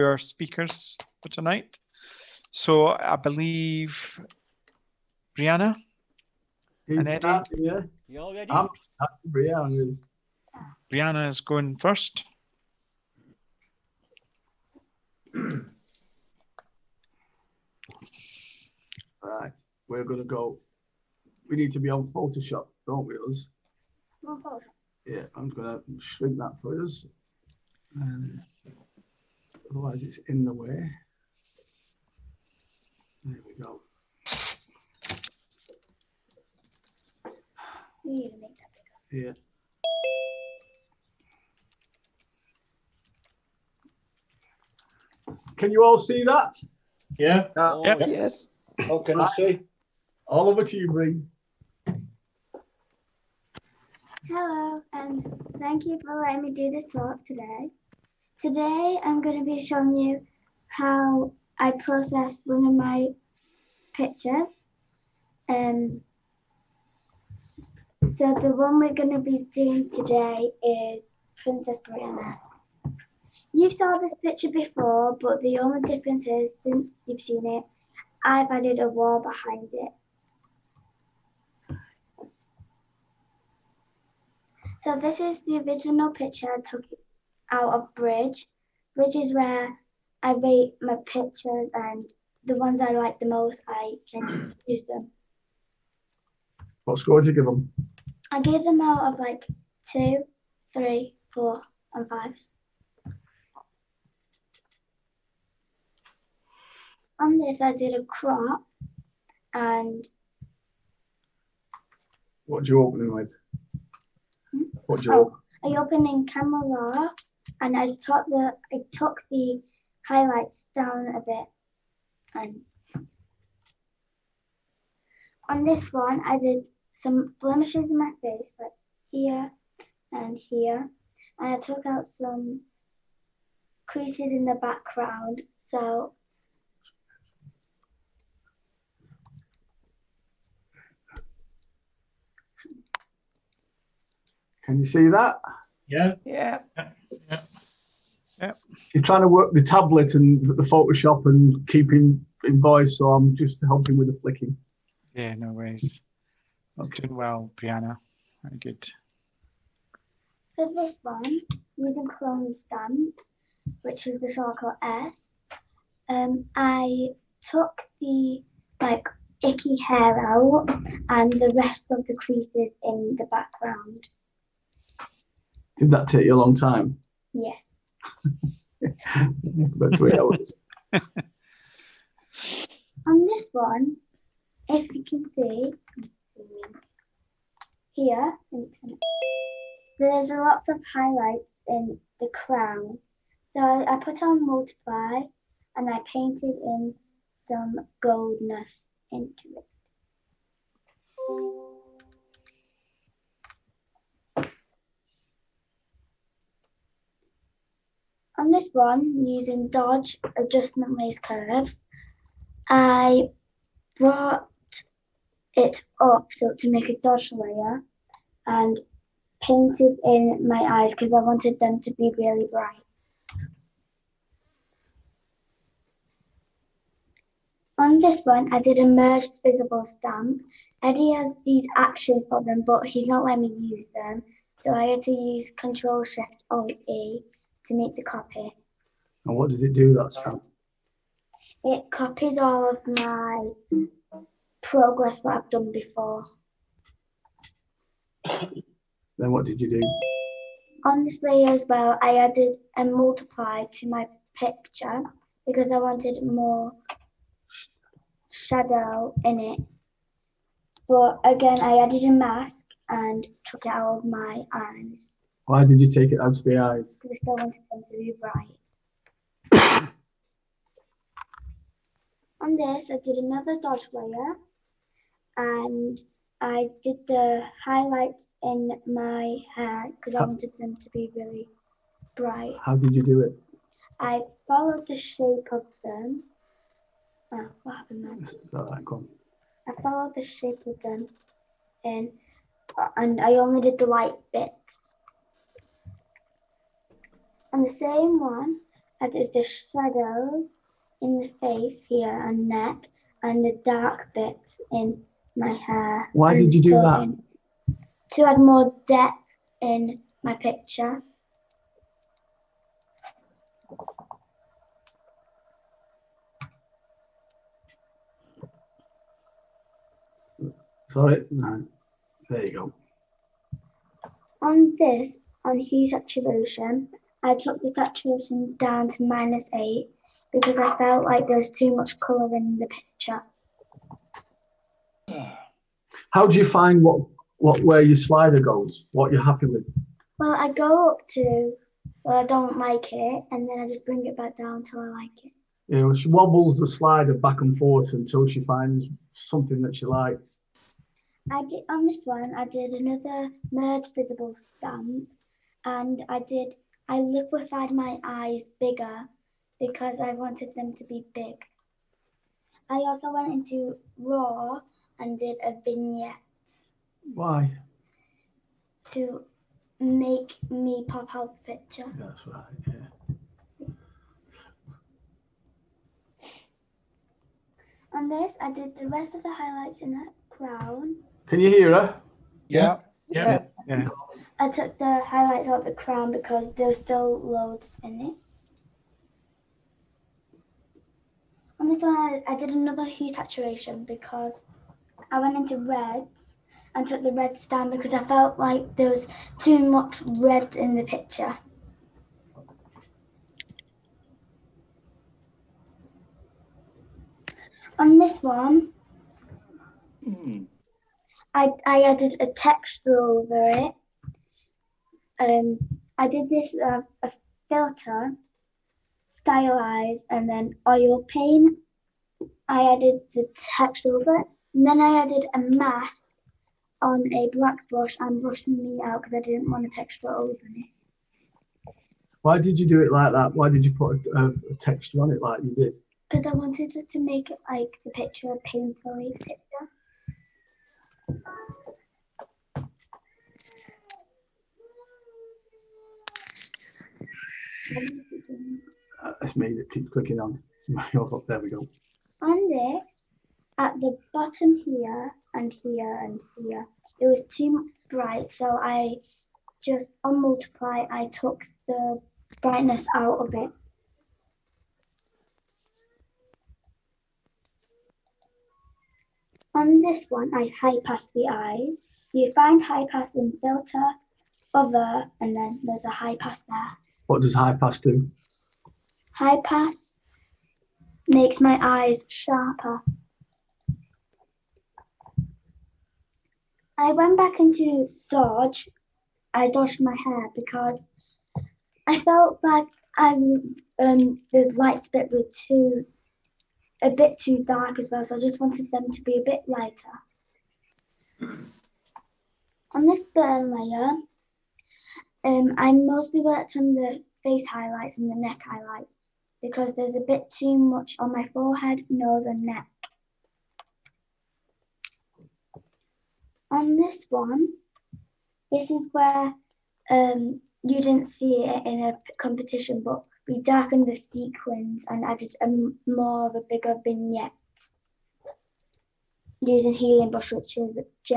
our speakers for tonight. So I believe Brianna and Eddie. Yeah. You all ready? I'm Brianna. Brianna is going first. Right, we're gonna go. We need to be on Photoshop, don't we, us? On Photoshop. Yeah, I'm gonna shrink that for us. Otherwise, it's in the way. There we go. We need to make that bigger. Yeah. Can you all see that? Yeah. Oh, Yep. Yes. How can I see? All over to you, Bree. Hello, and thank you for letting me do this talk today. Today, I'm going to be showing you how I processed one of my pictures. So the one we're going to be doing today is Princess Brianna. You saw this picture before, but the only difference is since you've seen it, I've added a wall behind it. So this is the original picture I took out of Bridge. Bridge is where I rate my pictures, and the ones I like the most, I can use them. What score did you give them? I gave them out of like 2, 3, 4, and 5s. On this, I did a crop, and What did you open it with? What did you oh, open? I opened in Camera Raw, and I took the highlights down a bit. And on this one, I did some blemishes in my face, like here and here, and I took out some creases in the background. So Can you see that? Yeah. Yeah. You're trying to work the tablet and the Photoshop and keeping in voice, so I'm just helping with the flicking. Yeah, no worries. Okay. Doing well, Brianna. Very good. for this one, using clone stamp, which is the shortcut S, I took the icky hair out and the rest of the creases in the background. Did that take you a long time? Yes. About 3 hours. On this one, if you can see here, there's lots of highlights in the crown. So I put on multiply and I painted in some goldness into it. On this one, using Dodge adjustment lace curves, I brought it up so to make a dodge layer and painted in my eyes because I wanted them to be really bright. On this one, I did a merged visible stamp. Eddie has these actions for them, but he's not letting me use them. So I had to use Control-Shift-Alt-E to make the copy. And what does it do, that stamp? It copies all of my progress what I've done before. Then what did you do? On this layer as well, I added a multiply to my picture because I wanted more shadow in it. But again, I added a mask and took it out of my eyes Why did you take it out of the eyes? because I still wanted them to be bright. On this, I did another dodge layer and I did the highlights in my hair because I wanted them to be really bright. How did you do it? I followed the shape of them. Oh, what happened then? All right, go on. I followed the shape of them in, and I only did the light bits. On the same one, I did the shadows in the face here and neck and the dark bits in my hair. Why and did you do so that? To add more depth in my picture. Sorry, no. There you go. On hue saturation, I took the saturation down to -8 because I felt like there was too much colour in the picture. How do you find where your slider goes? What you're happy with? Well, I go up to where I don't like it, and then I just bring it back down till I like it. You know, she wobbles the slider back and forth until she finds something that she likes. On this one, I did another merge visible stamp, and I liquefied my eyes bigger because I wanted them to be big. I also went into raw and did a vignette Why? to make me pop out the picture. That's right, yeah. On this, I did the rest of the highlights in the crown. Can you hear her? Yeah. Yeah. Yeah. I took the highlights out of the crown because there was still loads in it. On this one, I did another hue saturation because I went into reds and took the reds down because I felt like there was too much red in the picture. On this one, I added a texture over it. I did this a filter, stylized, and then oil paint. I added the texture over it, and then I added a mask on a black brush and brushed me out because I didn't want a texture over it. Why did you do it like that? Why did you put a texture on it like you did? Because I wanted it to make it like the picture a painterly picture. It's me that keeps clicking on. There we go. On this, at the bottom here and here and here, it was too bright, so I just on multiply, I took the brightness out of it. On this one, I high pass the eyes. You find high pass in filter, other, and then there's a high pass there. What does high pass do? High pass makes my eyes sharper. I went back into dodge. I dodged my hair because I felt like the lights bit were a bit too dark as well, so I just wanted them to be a bit lighter. On this burn layer, I mostly worked on the face highlights and the neck highlights because there's a bit too much on my forehead, nose, and neck. On this one, this is where you didn't see it in a competition, but we darkened the sequins and added more of a bigger vignette using helium brush, which is J.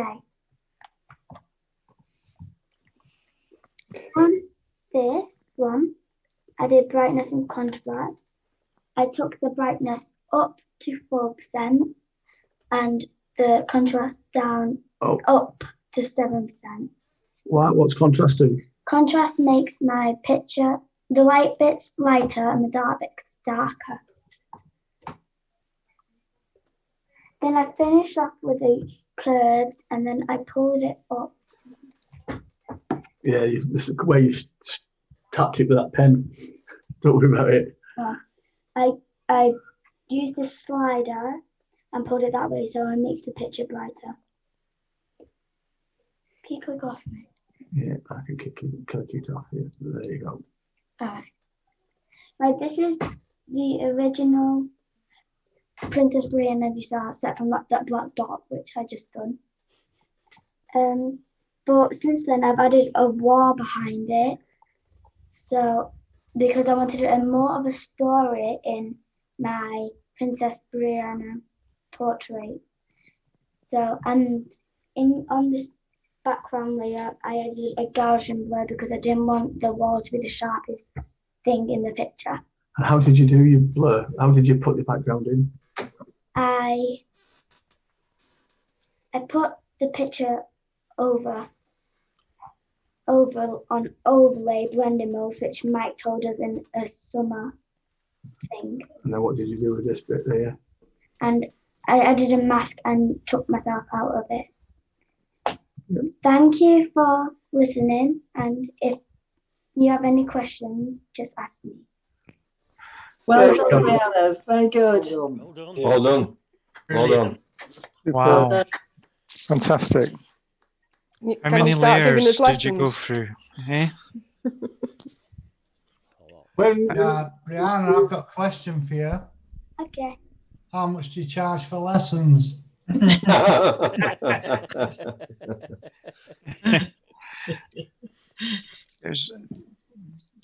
On this one, I did brightness and contrast. I took the brightness up to 4% and the contrast down up to 7%. What's contrast do? Contrast makes my picture, the light bits lighter and the dark bits darker. Then I finished off with the curves and then I pulled it up. Yeah, this is where you tapped it with that pen. Don't worry about it. I used this slider and pulled it that way so it makes the picture brighter. Can you click off me? Yeah, I can click it off here. There you go. Alright. Right, this is the original Princess Brianna design set from that black dot, which I just done. But since then I've added a wall behind it. So because I wanted a more of a story in my Princess Brianna portrait. So, and on this background layer, I added a Gaussian blur because I didn't want the wall to be the sharpest thing in the picture. And how did you do your blur? How did you put the background in? I put the picture over on overlay blending modes, which Mike told us in a summer thing. And then what did you do with this bit there? And I added a mask and took myself out of it. Yep. Thank you for listening, and if you have any questions, just ask me. Well done, Brianna. Very good. Well done. Well done. Well done. Wow. Fantastic. How Can many you start giving layers us did you go lessons? through? Eh? When Brianna, I've got a question for you. Okay. How much do you charge for lessons?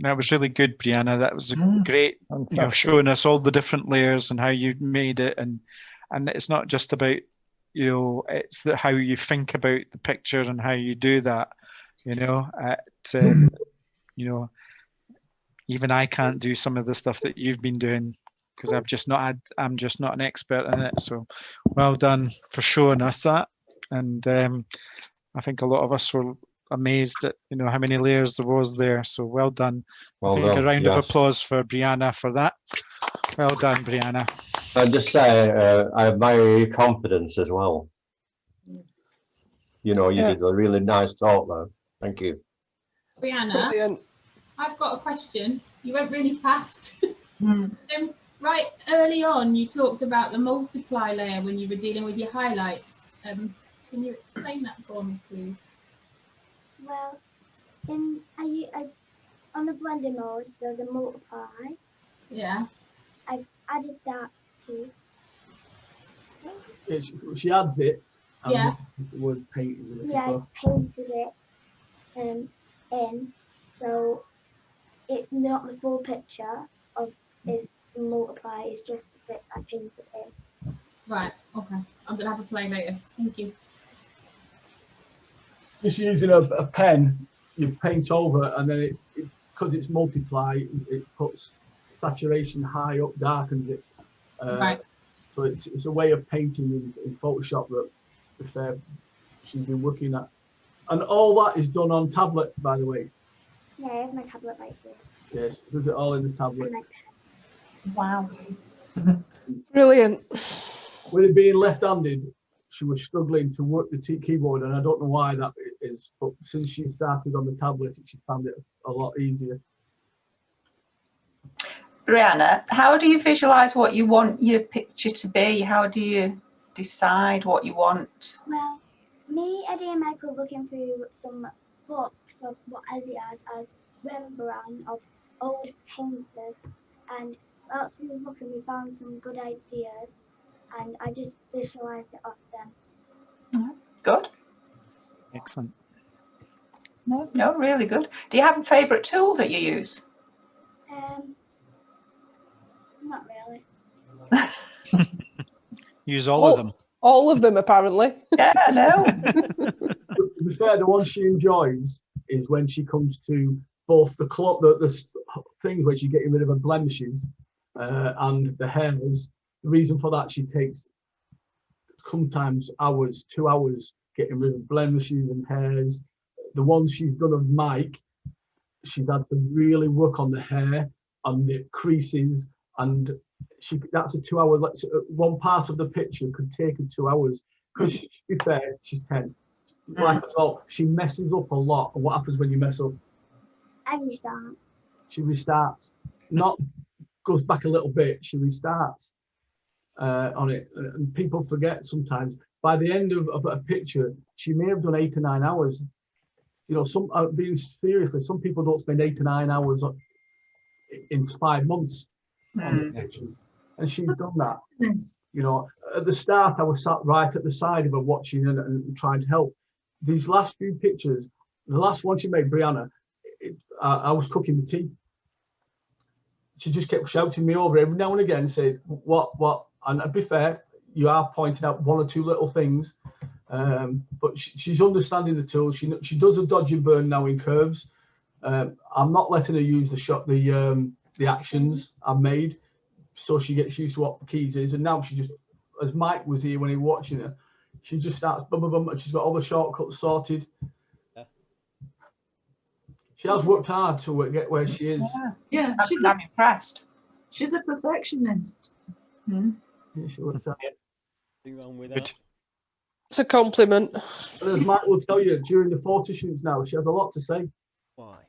That was really good, Brianna. That was a great, Fantastic. showing us all the different layers and how you made it, and it's not just about, it's how you think about the picture and how you do that. Even I can't do some of the stuff that you've been doing because I'm just not an expert in it. So well done for showing us that, and I think a lot of us were amazed at how many layers there was there. So well done. Well I think done. a round of Yes. applause for Brianna for that. Well done, Brianna. I'd just say I admire your confidence as well. You Yeah. did a really nice talk there. Thank you. Brianna, Brilliant. I've got a question. You went really fast. Mm. Right early on, you talked about the multiply layer when you were dealing with your highlights. Can you explain that for me, please? Well, on the blending mode, there's a multiply. Yeah. I've added that too. she adds it, and Yeah. the word painting with it. Yeah, I painted it in, so it's not the full picture of this multiply. It's just the bits I painted in. Right. Okay. I'm gonna have a play later. Thank you. Just using a pen, you paint over, and then because it's multiply, it puts saturation high up, darkens it. Right. So it's a way of painting in Photoshop that she's been working at. And all that is done on tablet, by the way. Yeah, I have my tablet right here. Yes, she does it all in the tablet. And my pen. Wow. Brilliant. With it being left-handed, she was struggling to work the keyboard, and I don't know why that is, but since she started on the tablet, she found it a lot easier. Brianna, how do you visualize what you want your picture to be? How do you decide what you want? Well, me, Eddie, and Mike were looking through some books of what Eddie has as Rembrandt of old painters, and whilst we was looking, we found some good ideas, and I just visualized it off them. Good. Excellent. No, really good. Do you have a favourite tool that you use? Not really. Use all of them. All of them, apparently. Yeah, no. To be fair, the one she enjoys is when she comes to both the things where she's getting rid of her blemishes and the hairs. The reason for that, she takes sometimes hours, 2 hours, getting rid of blemishes and hairs. The ones she's done of Mike, she's had to really work on the hair and the creases, and that's a 2 hour. One part of the picture could take her 2 hours because, to be fair, she's 10. Like I thought, she messes up a lot. And what happens when you mess up? I restart. She restarts. Not goes back a little bit. She restarts on it, and people forget sometimes. By the end of a picture, she may have done 8 to 9 hours. Being seriously, some people don't spend 8 to 9 hours in 5 months on the pictures, and she's done that. Nice. At the start, I was sat right at the side of her watching and trying to help. These last few pictures, the last one she made, Brianna, I was cooking the tea, she just kept shouting me over every now and again, saying, what? And to be fair, you are pointing out one or two little things, but she's understanding the tools. She does a dodge and burn now in curves. I'm not letting her use the actions I've made, so she gets used to what keys is. And now she just, as Mike was here when he was watching her, she just starts bum bum bum, and she's got all the shortcuts sorted. She has worked hard to get where she is. Yeah, I'm impressed. She's a perfectionist. Mm. Yeah, she works hard. Nothing wrong with Good. that. It's a compliment. And as Mike will tell you, during the photo shoots now, she has a lot to say. Why?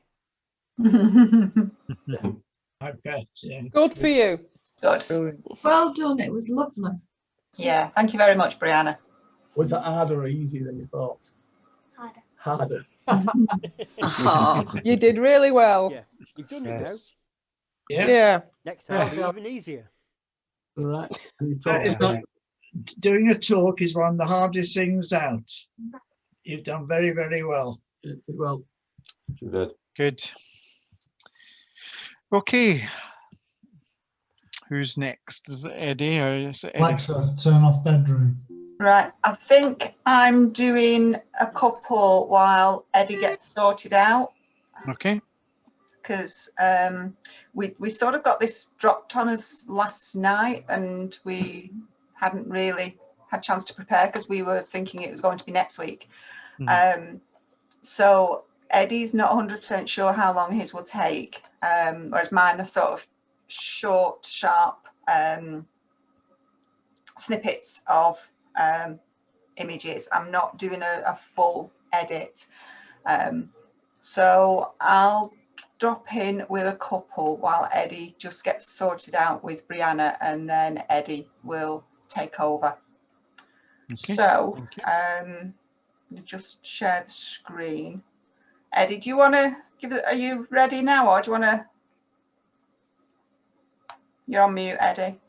I bet, yeah. Good for you. Good. Brilliant. Well done. It was lovely. Yeah, thank you very much, Brianna. Was that harder or easier than you thought? Harder. Harder. You did really well. Yeah, you've done it Yes. Yeah. Yeah. now. Next time, it'll be even easier. Right. And you That is talk- not, doing a talk is one of the hardest things out. You've done very, very well. Well, Good. Good. Okay. Who's next? Is it Eddie or is it Eddie? Alexa, turn off bedroom. Right, I think I'm doing a couple while Eddie gets sorted out, Okay. because we sort of got this dropped on us last night and we hadn't really had a chance to prepare because we were thinking it was going to be next week. So Eddie's not 100% sure how long his will take, whereas mine are sort of short, sharp snippets of images. I'm not doing a full edit. So I'll drop in with a couple while Eddie just gets sorted out with Brianna, and then Eddie will take over. Okay. So Thank you. you just share the screen. Eddie, do you want to give it, are you ready now, or do you want to? You're on mute, Eddie.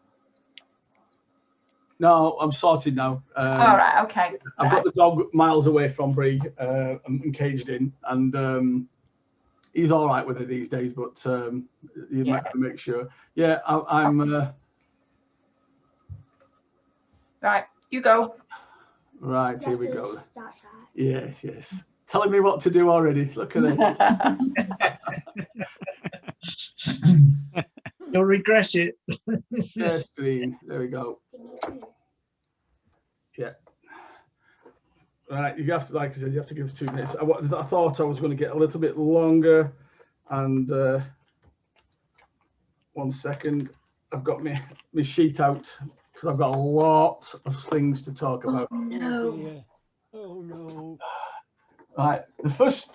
no, I'm sorted now. All right, okay. I've got the dog miles away from Bree and caged in, and he's all right with it these days, but you might have to make sure. Yeah, I'm Right, you go. right. Here we go. Start that. Yes. Telling me what to do already. Look at it. You'll regret it. Share screen. There we go. Yeah. Right, you have to, like I said, you have to give us 2 minutes. I thought I was going to get a little bit longer, and 1 second, I've got my sheet out because I've got a lot of things to talk about. Oh dear. Oh no. Right, the first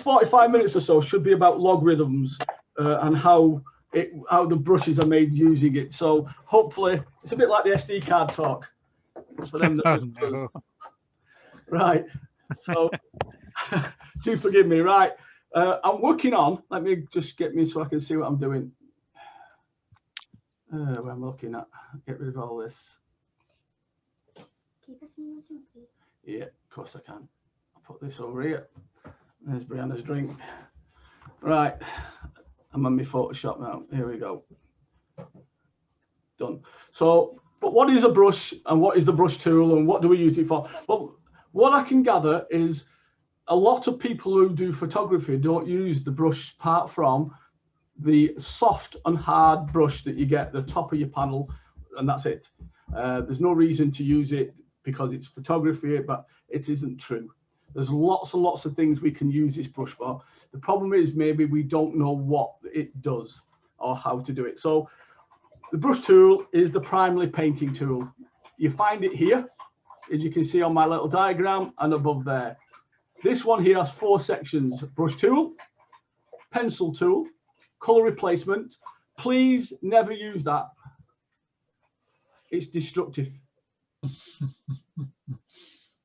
45 minutes or so should be about logarithms and how the brushes are made using it. So hopefully it's a bit like the SD card talk for them. Oh, no. Right, so do forgive me. Right, I'm working on, let me just get me so I can see what I'm doing. Where I'm looking at, get rid of all this. Keep us moving, please. Yeah, of course I can. I'll put this over here. There's Brianna's drink. Right, I'm on my Photoshop now. Here we go. Done. So, but what is a brush and what is the brush tool and what do we use it for? Well, what I can gather is a lot of people who do photography don't use the brush apart from the soft and hard brush that you get at the top of your panel, and that's it. There's no reason to use it because it's photography, but it isn't true. There's lots and lots of things we can use this brush for. The problem is maybe we don't know what it does or how to do it. So the brush tool is the primary painting tool. You find it here, as you can see on my little diagram and above there. This one here has 4 sections: brush tool, pencil tool, color replacement. Please never use that. It's destructive.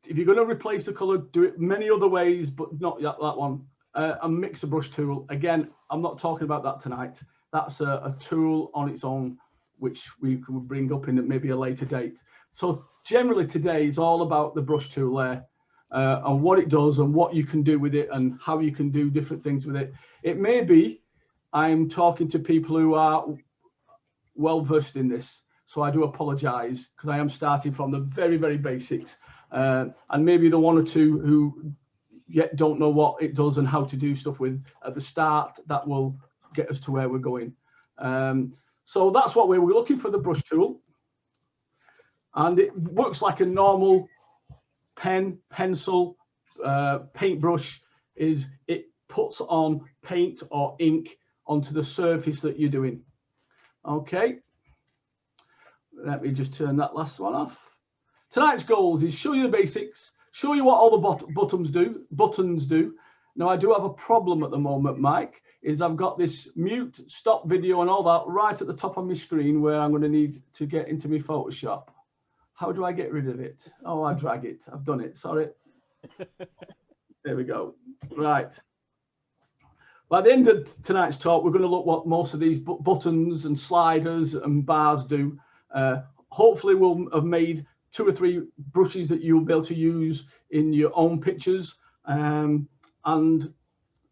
If you're going to replace the color, do it many other ways, but not that one. A mixer brush tool. Again, I'm not talking about that tonight. That's a tool on its own, which we could bring up in maybe a later date. So generally today is all about the brush tool there, and what it does and what you can do with it and how you can do different things with it. It may be I'm talking to people who are well versed in this, so I do apologize because I am starting from the very, very basics, and maybe the one or two who yet don't know what it does and how to do stuff with at the start, that will get us to where we're going. So that's what we're looking for, the brush tool, and it works like a normal pen, pencil, paintbrush. Is it puts on paint or ink onto the surface that you're doing. Okay, let me just turn that last one off. Tonight's goals is show you the basics, show you what all the buttons do. Now I do have a problem at the moment, Mike, is I've got this mute, stop video and all that right at the top of my screen where I'm going to need to get into my Photoshop. How do I get rid of it? Oh, I drag it. I've done it, sorry. There we go. Right. By the end of tonight's talk, we're going to look what most of these buttons and sliders and bars do. Hopefully we'll have made 2 or 3 brushes that you'll be able to use in your own pictures, and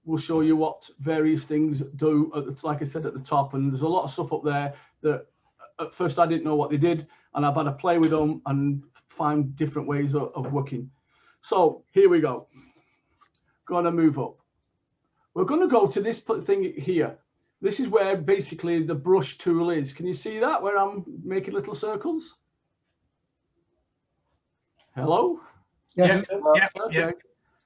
we'll show you what various things do, like I said at the top. And there's a lot of stuff up there that at first I didn't know what they did, and I've had to play with them and find different ways of working. So here we go. Going to move up. We're going to go to this thing here. This is where basically the brush tool is. Can you see that, where I'm making little circles? Hello? Yes. Yeah. Okay.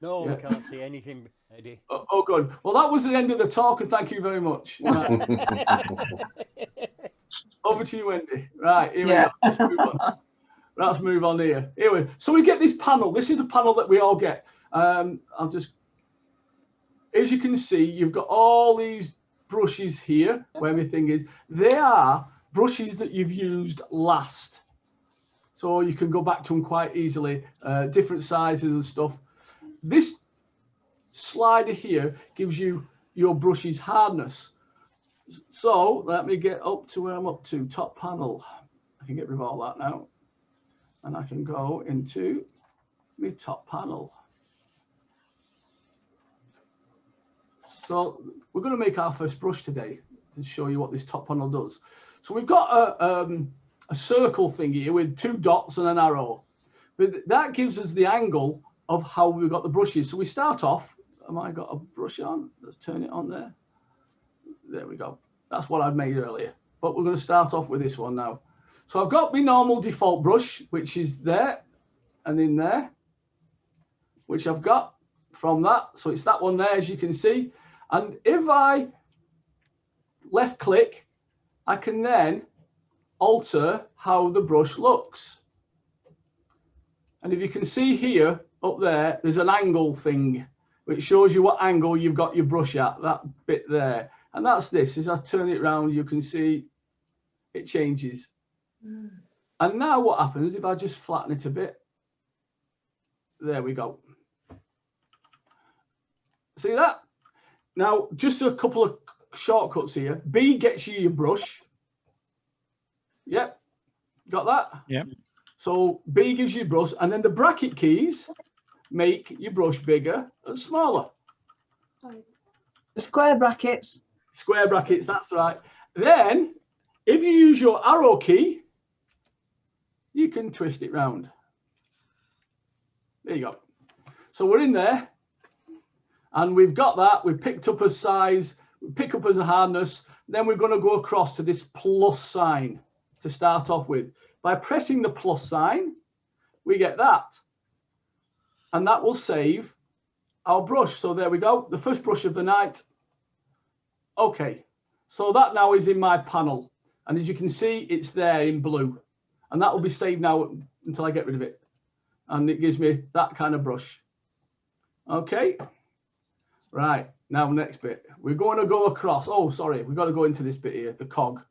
No, we can't see anything, Eddie. Oh, good. Well, that was the end of the talk, and thank you very much. Right. Over to you, Wendy. Right, here we go. Let's move on. Let's move on here. Anyway, so we get this panel. This is a panel that we all get. I'll just, as you can see, you've got all these brushes here where my thing is. They are brushes that you've used last. So you can go back to them quite easily, different sizes and stuff. This slider here gives you your brush's hardness. So let me get up to where I'm up to, top panel. I can get rid of all that now. And I can go into the top panel. So we're going to make our first brush today to show you what this top panel does. So we've got a circle thing here with 2 dots and an arrow. But that gives us the angle of how we've got the brushes. So we start off, have I got a brush on? Let's turn it on there. There we go. That's what I've made earlier. But we're going to start off with this one now. So I've got my normal default brush, which is there and in there, which I've got from that. So it's that one there, as you can see. And if I left click, I can then alter how the brush looks. And if you can see here, up there, there's an angle thing, which shows you what angle you've got your brush at, that bit there. And that's this. As I turn it around, you can see it changes. And now what happens if I just flatten it a bit? There we go. See that? Now, just a couple of shortcuts here. B gets you your brush. Yep. Got that? Yep. So B gives you brush, and then the bracket keys make your brush bigger and smaller. The square brackets. Square brackets, that's right. Then, if you use your arrow key, you can twist it round. There you go. So we're in there, and we've got that. We've picked up a size, we pick up as a hardness. Then we're going to go across to this plus sign to start off with. By pressing the plus sign, we get that. And that will save our brush. So there we go, the first brush of the night. Okay, so that now is in my panel. And as you can see, it's there in blue. And that will be saved now until I get rid of it. And it gives me that kind of brush. Okay, right, now next bit. We're going to go across. Oh, sorry, we've got to go into this bit here, the cog.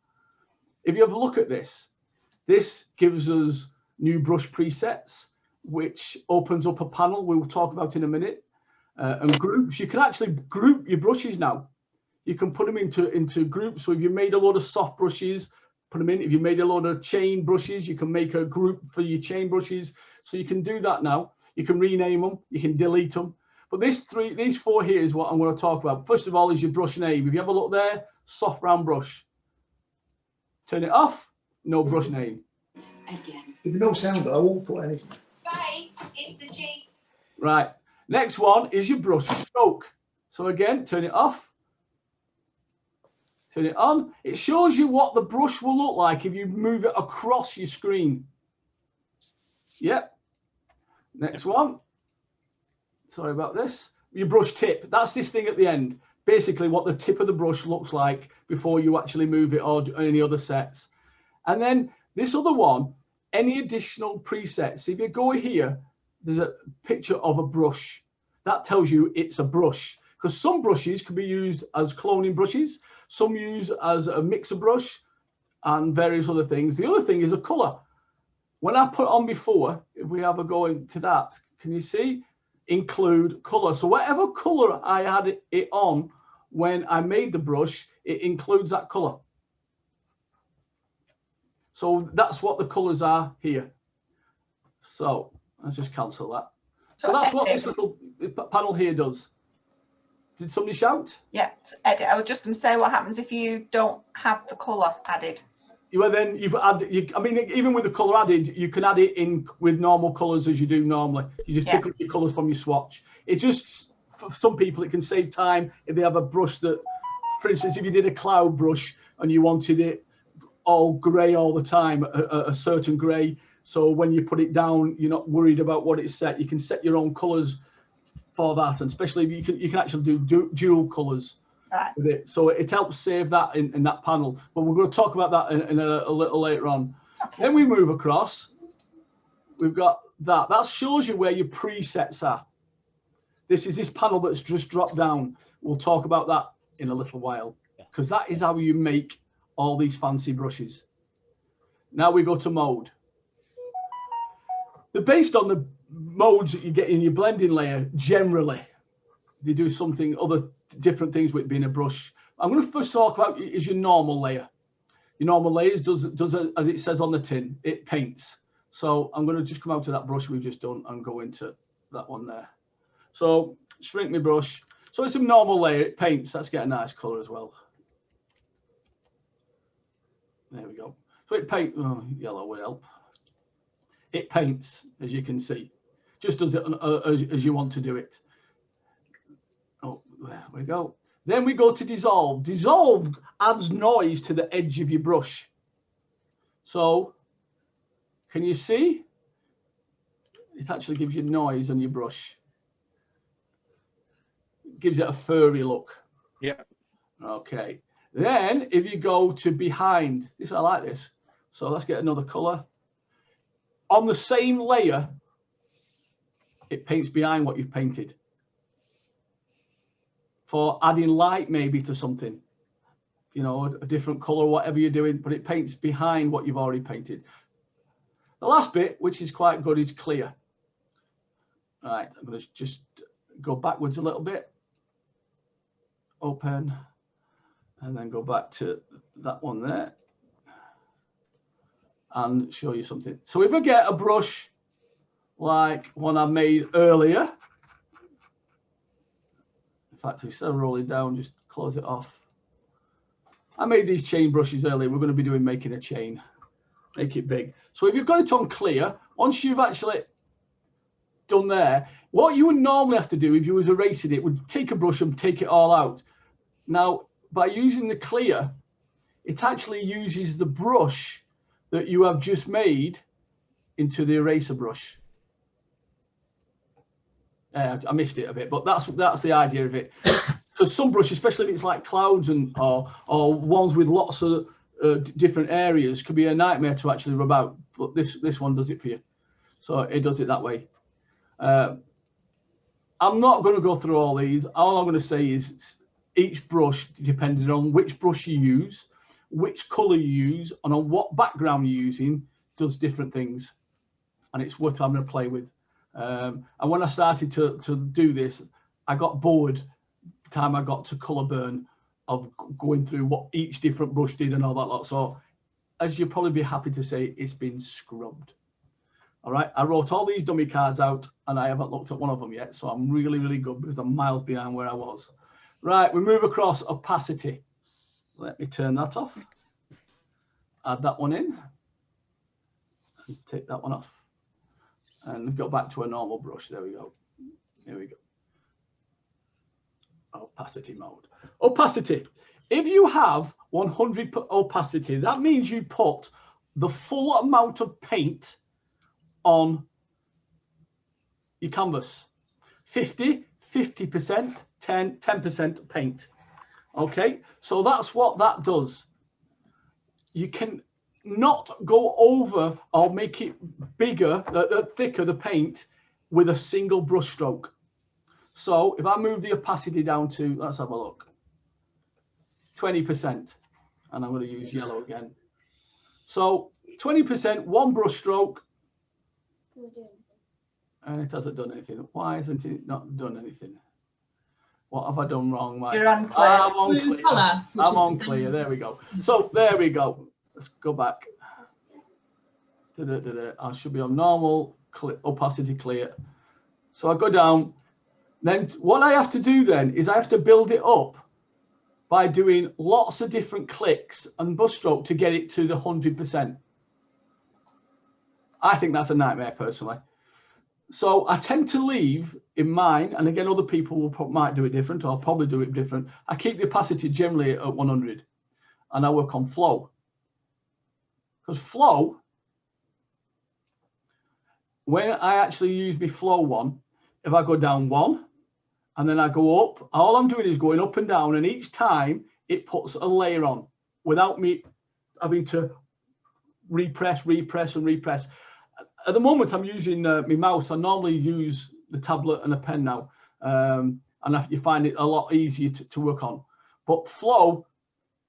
If you have a look at this, this gives us new brush presets, which opens up a panel we'll talk about in a minute. And groups, you can actually group your brushes now. You can put them into groups. So if you made a load of soft brushes, put them in. If you made a load of chain brushes, you can make a group for your chain brushes. So you can do that now. You can rename them, you can delete them. But these four here is what I'm going to talk about. First of all is your brush name. If you have a look there, soft round brush. Turn it off, no brush name. Again. If no sound, I won't put anything. Babes, it's the G. Right. Next one is your brush stroke. So again, turn it off. Turn it on. It shows you what the brush will look like if you move it across your screen. Yep. Next one. Sorry about this. Your brush tip. That's this thing at the end. Basically what the tip of the brush looks like before you actually move it or any other sets. And then this other one, any additional presets. If you go here, there's a picture of a brush. That tells you it's a brush. Because some brushes can be used as cloning brushes. Some use as a mixer brush and various other things. The other thing is a color. When I put on before, if we have a go into that, can you see? Include color. So whatever color I had it on when I made the brush, it includes that color. So that's what the colors are here. So let's just cancel that. So that's what this little panel here does. Did somebody shout? Yeah, edit. I was just going to say, what happens if you don't have the colour added? Well, then I mean, even with the colour added, you can add it in with normal colours as you do normally. You just pick up your colours from your swatch. It just, for some people, it can save time if they have a brush that, for instance, if you did a cloud brush and you wanted it all grey all the time, a certain grey, so when you put it down, you're not worried about what it's set. You can set your own colours for that, and especially if you can actually do dual colors with it, so it helps save that in that panel. But we're going to talk about that in a little later on. Then we move across. We've got that shows you where your presets are. This is this panel that's just dropped down. We'll talk about that in a little while, because that is how you make all these fancy brushes. Now we go to mode. They're based on the modes that you get in your blending layer. Generally they do something other different things with being a brush. I'm going to first talk about is your normal layer. Your normal layers does as it says on the tin, it paints. So I'm going to just come out to that brush we've just done and go into that one there. So shrink my brush. So it's a normal layer, it paints. Let's get a nice color as well. There we go. So it paints. Oh, yellow would help. It paints, as you can see. Just does it as you want to do it. Oh, there we go. Then we go to dissolve. Dissolve adds noise to the edge of your brush. So can you see? It actually gives you noise on your brush. It gives it a furry look. Yeah. Okay. Then if you go to behind, I like this. So let's get another color. On the same layer, it paints behind what you've painted. For adding light maybe to something, you know, a different color, whatever you're doing, but it paints behind what you've already painted. The last bit, which is quite good, is clear. All right, I'm going to just go backwards a little bit. Open, and then go back to that one there. And show you something. So if I get a brush like one I made earlier, in fact, instead of rolling down, just close it off. I made these chain brushes earlier. We're going to be doing making a chain, make it big. So if you've got it on clear, once you've actually done there, what you would normally have to do if you was erasing it would take a brush and take it all out. Now, by using the clear, it actually uses the brush that you have just made into the eraser brush. I missed it a bit, but that's the idea of it. Because some brushes, especially if it's like clouds and or ones with lots of different areas, could be a nightmare to actually rub out. But this one does it for you, so it does it that way. I'm not going to go through all these. All I'm going to say is each brush, depending on which brush you use, which color you use, and on what background you're using, does different things, and it's worth having a play with. And when I started to do this, I got bored the time I got to color burn of going through what each different brush did and all that lot. So as you'll probably be happy to say, it's been scrubbed. All right, I wrote all these dummy cards out and I haven't looked at one of them yet. So I'm really, really good because I'm miles behind where I was. Right, we move across opacity. Let me turn that off. Add that one in. And take that one off. And go back to a normal brush. There we go. Here we go. Opacity mode. Opacity. If you have 100 opacity, that means you put the full amount of paint on your canvas. 50%, 10% paint. Okay, so that's what that does. You can not go over or make it bigger, thicker, the paint with a single brush stroke. So if I move the opacity down to, let's have a look, 20%, and I'm going to use yellow again. So 20%, one brush stroke, and it hasn't done anything. Why hasn't it not done anything? What have I done wrong, Mike? You're on clear. I'm on clear. I'm on clear. There we go. So there we go. Let's go back. I should be on normal, opacity clear. So I go down. Then what I have to do then is I have to build it up by doing lots of different clicks and brush stroke to get it to the 100%. I think that's a nightmare personally. So I tend to leave in mine, and again, other people might do it different, or probably do it different. I keep the opacity generally at 100, and I work on flow. Because flow, when I actually use my flow one, if I go down one, and then I go up, all I'm doing is going up and down, and each time it puts a layer on without me having to repress. At the moment, I'm using my mouse. I normally use the tablet and a pen now, and you find it a lot easier to work on. But flow,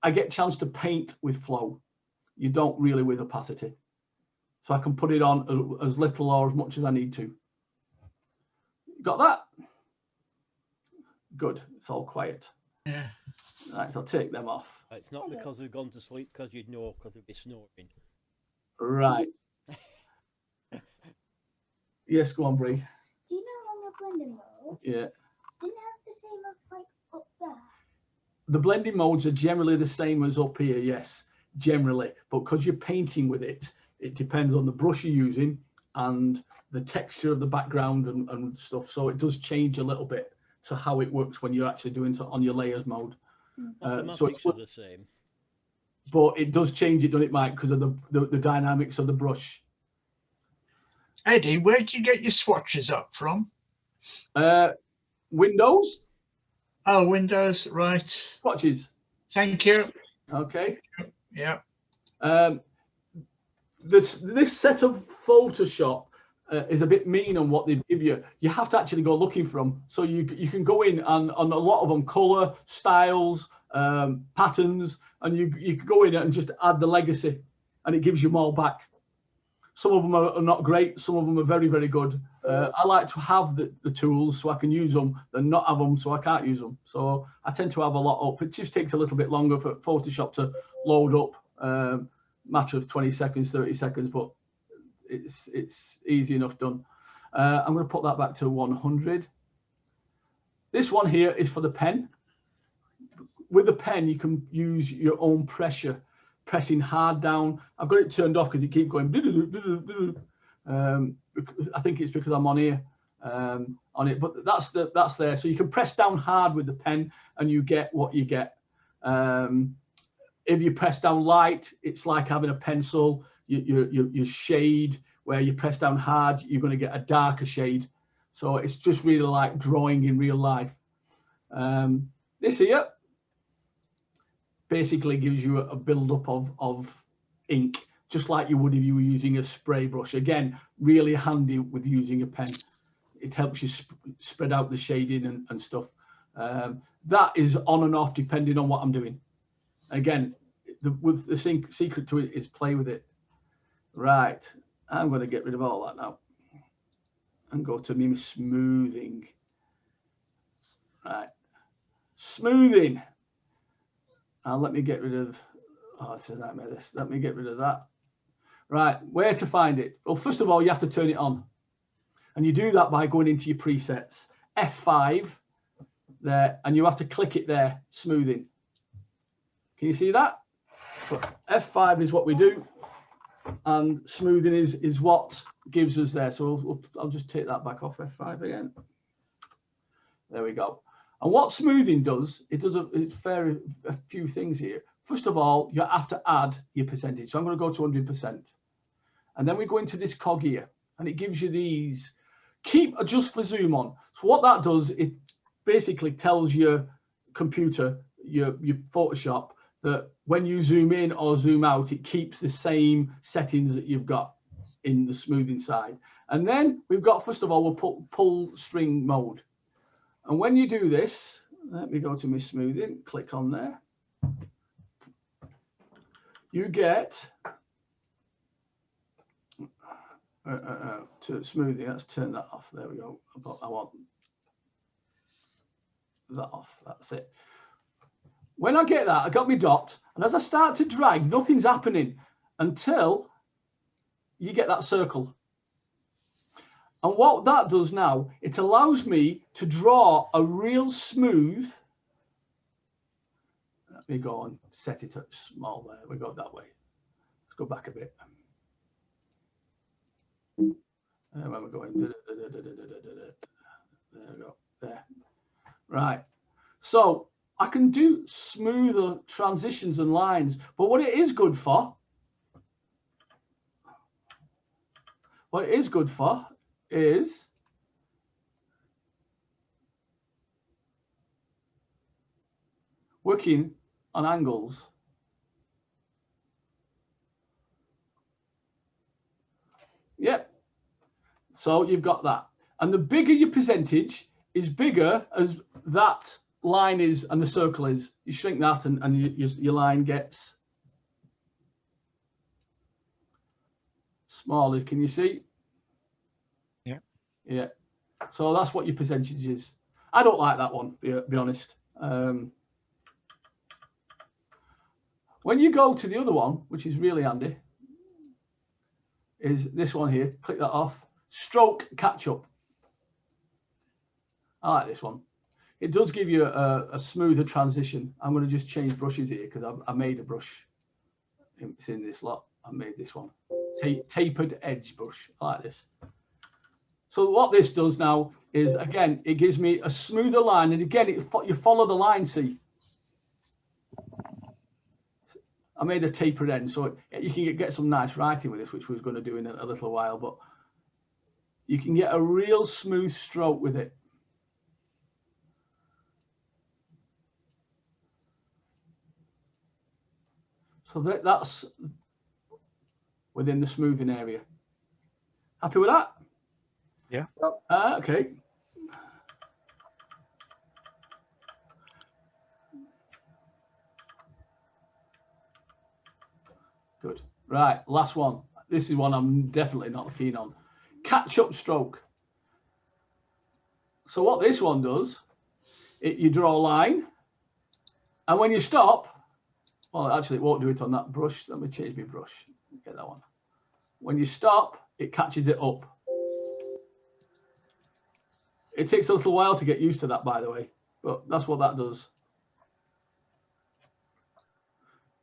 I get a chance to paint with flow. You don't really with opacity. So I can put it on as little or as much as I need to. Got that? Good. It's all quiet. Yeah. Right, I'll take them off. It's not because we've gone to sleep, because you'd know, because we'd be snoring. Right. Yes, go on, Bree. Do you know on your blending mode? Yeah. Do you have the same as like up there? The blending modes are generally the same as up here, yes, generally. But because you're painting with it, it depends on the brush you're using and the texture of the background and stuff. So it does change a little bit to how it works when you're actually doing it on your layers mode. Mathematics are the same. But it does change it, doesn't it, Mike, because of the dynamics of the brush. Eddie, where did you get your swatches up from? Windows. Oh, Windows, right. Swatches. Thank you. Okay. Yeah. This set of Photoshop is a bit mean on what they give you. You have to actually go looking for them. So you can go in and on a lot of them, color, styles, patterns, and you can go in and just add the legacy, and it gives you them all back. Some of them are not great. Some of them are very, very good. I like to have the tools so I can use them than not have them so I can't use them. So I tend to have a lot up. It just takes a little bit longer for Photoshop to load up. Matter of 20 seconds, 30 seconds, but it's easy enough done. I'm going to put that back to 100. This one here is for the pen. With the pen, you can use your own pressure, pressing hard down. I've got it turned off because it keeps going. I think it's because I'm on here on it, but that's there. So you can press down hard with the pen, and you get what you get. If you press down light, it's like having a pencil. You shade where you press down hard, you're going to get a darker shade. So it's just really like drawing in real life. This here basically gives you a build-up of ink, just like you would if you were using a spray brush. Again, really handy with using a pen. It helps you spread out the shading and stuff. That is on and off depending on what I'm doing. Again, the secret to it is play with it. Right, I'm going to get rid of all that now and go to me smoothing. Right, smoothing. And let me get rid of, oh, it's a nightmare this. Let me get rid of that. Right, where to find it? Well, first of all, you have to turn it on. And you do that by going into your presets. F5 there, and you have to click it there, smoothing. Can you see that? So F5 is what we do, and smoothing is what gives us there. So I'll just take that back off F5 again. There we go. And what smoothing does, it does a few things here. First of all, you have to add your percentage. So I'm going to go to 100%. And then we go into this cog here, and it gives you these. Keep adjust for zoom on. So what that does, it basically tells your computer, your Photoshop, that when you zoom in or zoom out, it keeps the same settings that you've got in the smoothing side. And then we've got, first of all, we'll put pull string mode. And when you do this, let me go to my smoothing, click on there. You get to smoothing. Let's turn that off. There we go. I want that off. That's it. When I get that, I got my dot, and as I start to drag, nothing's happening until you get that circle. And what that does now, it allows me to draw a real smooth. Let me go and set it up small there. We go that way. Let's go back a bit. And when we're going, there we go, there. Right. So I can do smoother transitions and lines, but what it is good for, is working on angles. Yep. So you've got that. And the bigger your percentage is bigger as that line is and the circle is. You shrink that and your line gets smaller. Can you see? Yeah. Yeah. So that's what your percentage is. I don't like that one, be honest. When you go to the other one, which is really handy, is this one here. Click that off. Stroke catch up. I like this one. It does give you a smoother transition. I'm going to just change brushes here because I made a brush. It's in this lot. I made this one. Tapered edge brush. I like this. So what this does now is, again, it gives me a smoother line. And again, you follow the line, see? I made a tapered end, so you can get some nice writing with this, which we was going to do in a little while, but you can get a real smooth stroke with it. So that's within the smoothing area. Happy with that? Yeah. Okay. Good. Right, last one. This is one I'm definitely not keen on. Catch-up stroke. So what this one does, you draw a line, and when you stop, well, actually, it won't do it on that brush. Let me change my brush. Get that one. When you stop, it catches it up. It takes a little while to get used to that, by the way, but that's what that does.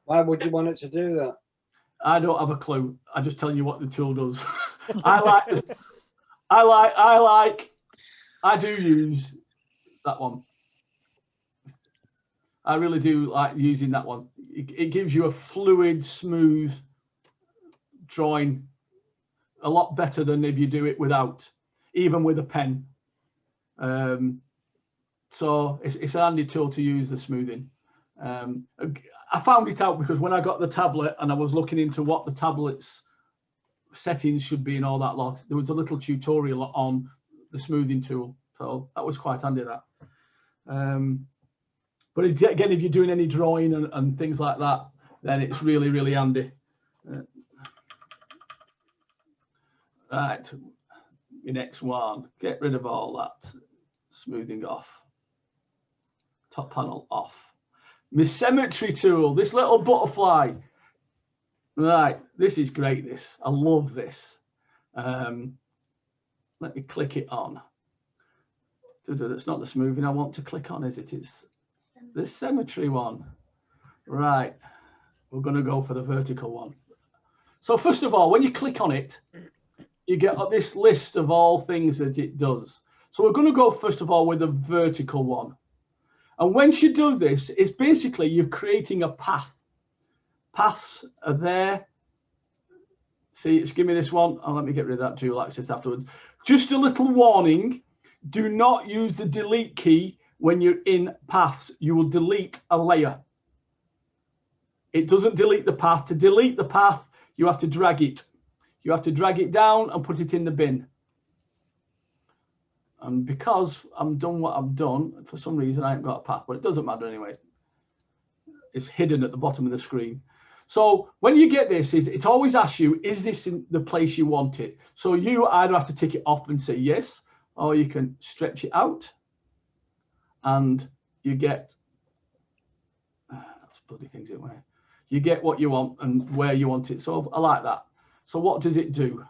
Why would you want it to do that? I don't have a clue. I'm just telling you what the tool does. I do use that one. I really do like using that one. It gives you a fluid, smooth drawing, a lot better than if you do it without, even with a pen. So it's a handy tool to use, the smoothing. I found it out because when I got the tablet and I was looking into what the tablet's settings should be and all that lot, there was a little tutorial on the smoothing tool. So that was quite handy, that. But again, if you're doing any drawing and things like that, then it's really, really handy. Right, the next one, get rid of all that smoothing off. Top panel off. My symmetry tool, this little butterfly. Right, this is great. This, I love this. Let me click it on. It's not the smoothing I want to click on, is it? It's the symmetry one. Right, we're going to go for the vertical one. So first of all, when you click on it, you get this list of all things that it does. So we're going to go first of all with the vertical one. And once you do this, it's basically you're creating a path. Paths are there. See, it's give me this one. Oh, let me get rid of that dual axis afterwards. Just a little warning. Do not use the delete key when you're in paths. You will delete a layer. It doesn't delete the path. To delete the path, you have to drag it. You have to drag it down and put it in the bin. And because I'm done what I've done, for some reason I haven't got a path, but it doesn't matter anyway. It's hidden at the bottom of the screen. So when you get this, it always asks you, is this in the place you want it? So you either have to tick it off and say yes, or you can stretch it out and you get, that's bloody things in way. You get what you want and where you want it. So I like that. So what does it do?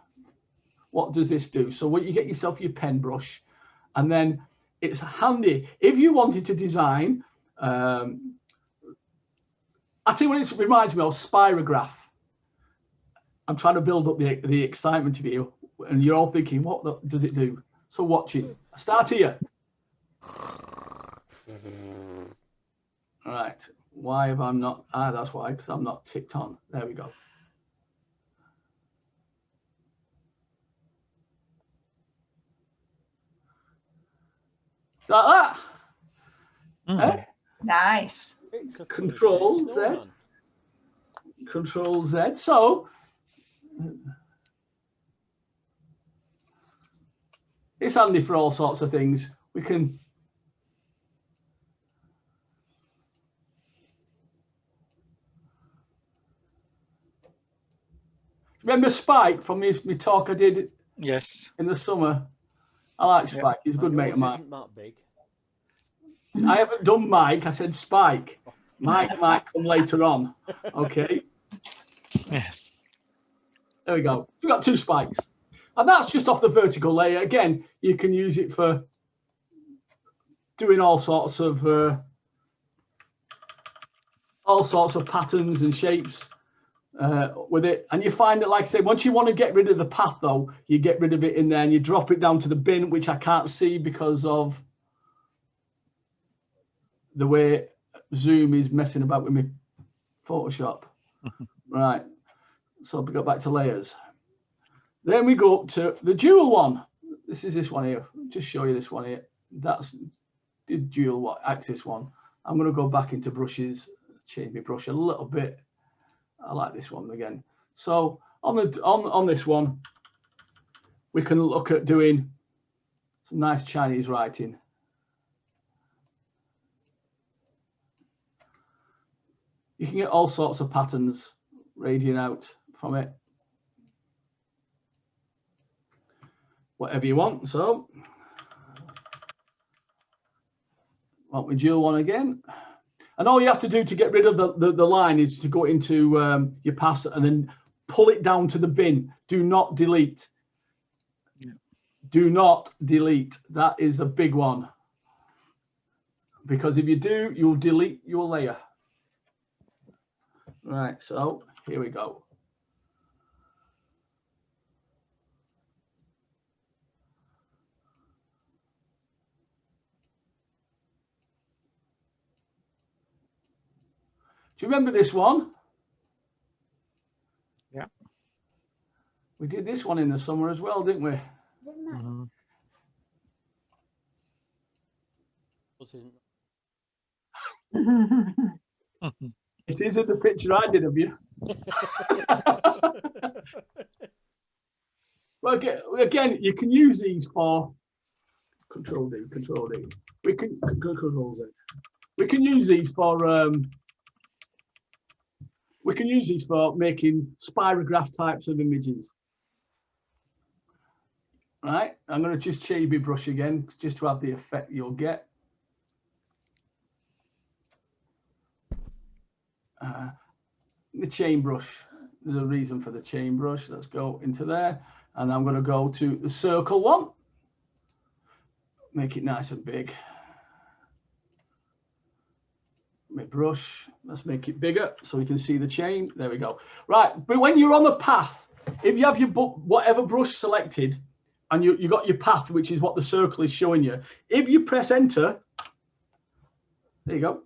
What does this do? So when you get yourself your pen brush, and then it's handy if you wanted to design. I tell you what, it reminds me of spirograph. I'm trying to build up the excitement of you, and you're all thinking, what does it do? So watch it. Start here. All right. Why have I not? That's why, because I'm not ticked on. There we go. Like that. Eh? Nice. Control Z. Control Z. So it's handy for all sorts of things. We can remember Spike from my talk I did. Yes. In the summer. I like Spike. He's a good mate of mine. Isn't that big? I haven't done Mike. I said Spike. Mike might come later on. Okay. Yes. There we go. We've got 2 spikes. And that's just off the vertical layer. Again, you can use it for doing all sorts of patterns and shapes with it. And you find that, like I say, once you want to get rid of the path, though, you get rid of it in there and you drop it down to the bin, which I can't see because of the way Zoom is messing about with me Photoshop. Right. So we go back to layers. Then we go up to the dual one. This is this one here. Just show you this one here. That's the dual axis one. I'm going to go back into brushes, change my brush a little bit. I like this one again. So on this one, we can look at doing some nice Chinese writing. You can get all sorts of patterns radiating out from it. Whatever you want. So, want my dual one again. And all you have to do to get rid of the line is to go into your pass and then pull it down to the bin. Do not delete. Yeah. Do not delete. That is the big one. Because if you do, you'll delete your layer. Right, so here we go. Do you remember this one? Yeah. We did this one in the summer as well, didn't we? Mm-hmm. It is in the picture I did of you. Well, again, you can use these for Control D, Control D. We can Control Z. We can use these for making spirograph types of images. Right, I'm going to just change my brush again just to have the effect you'll get. The chain brush, There's a reason for the chain brush. Let's go into there. And I'm going to go to the circle one. Make it nice and big. My brush, let's make it bigger so we can see the chain. There we go. Right, but when you're on the path, if you have your whatever brush selected and you got your path, which is what the circle is showing you, if you press enter, there you go.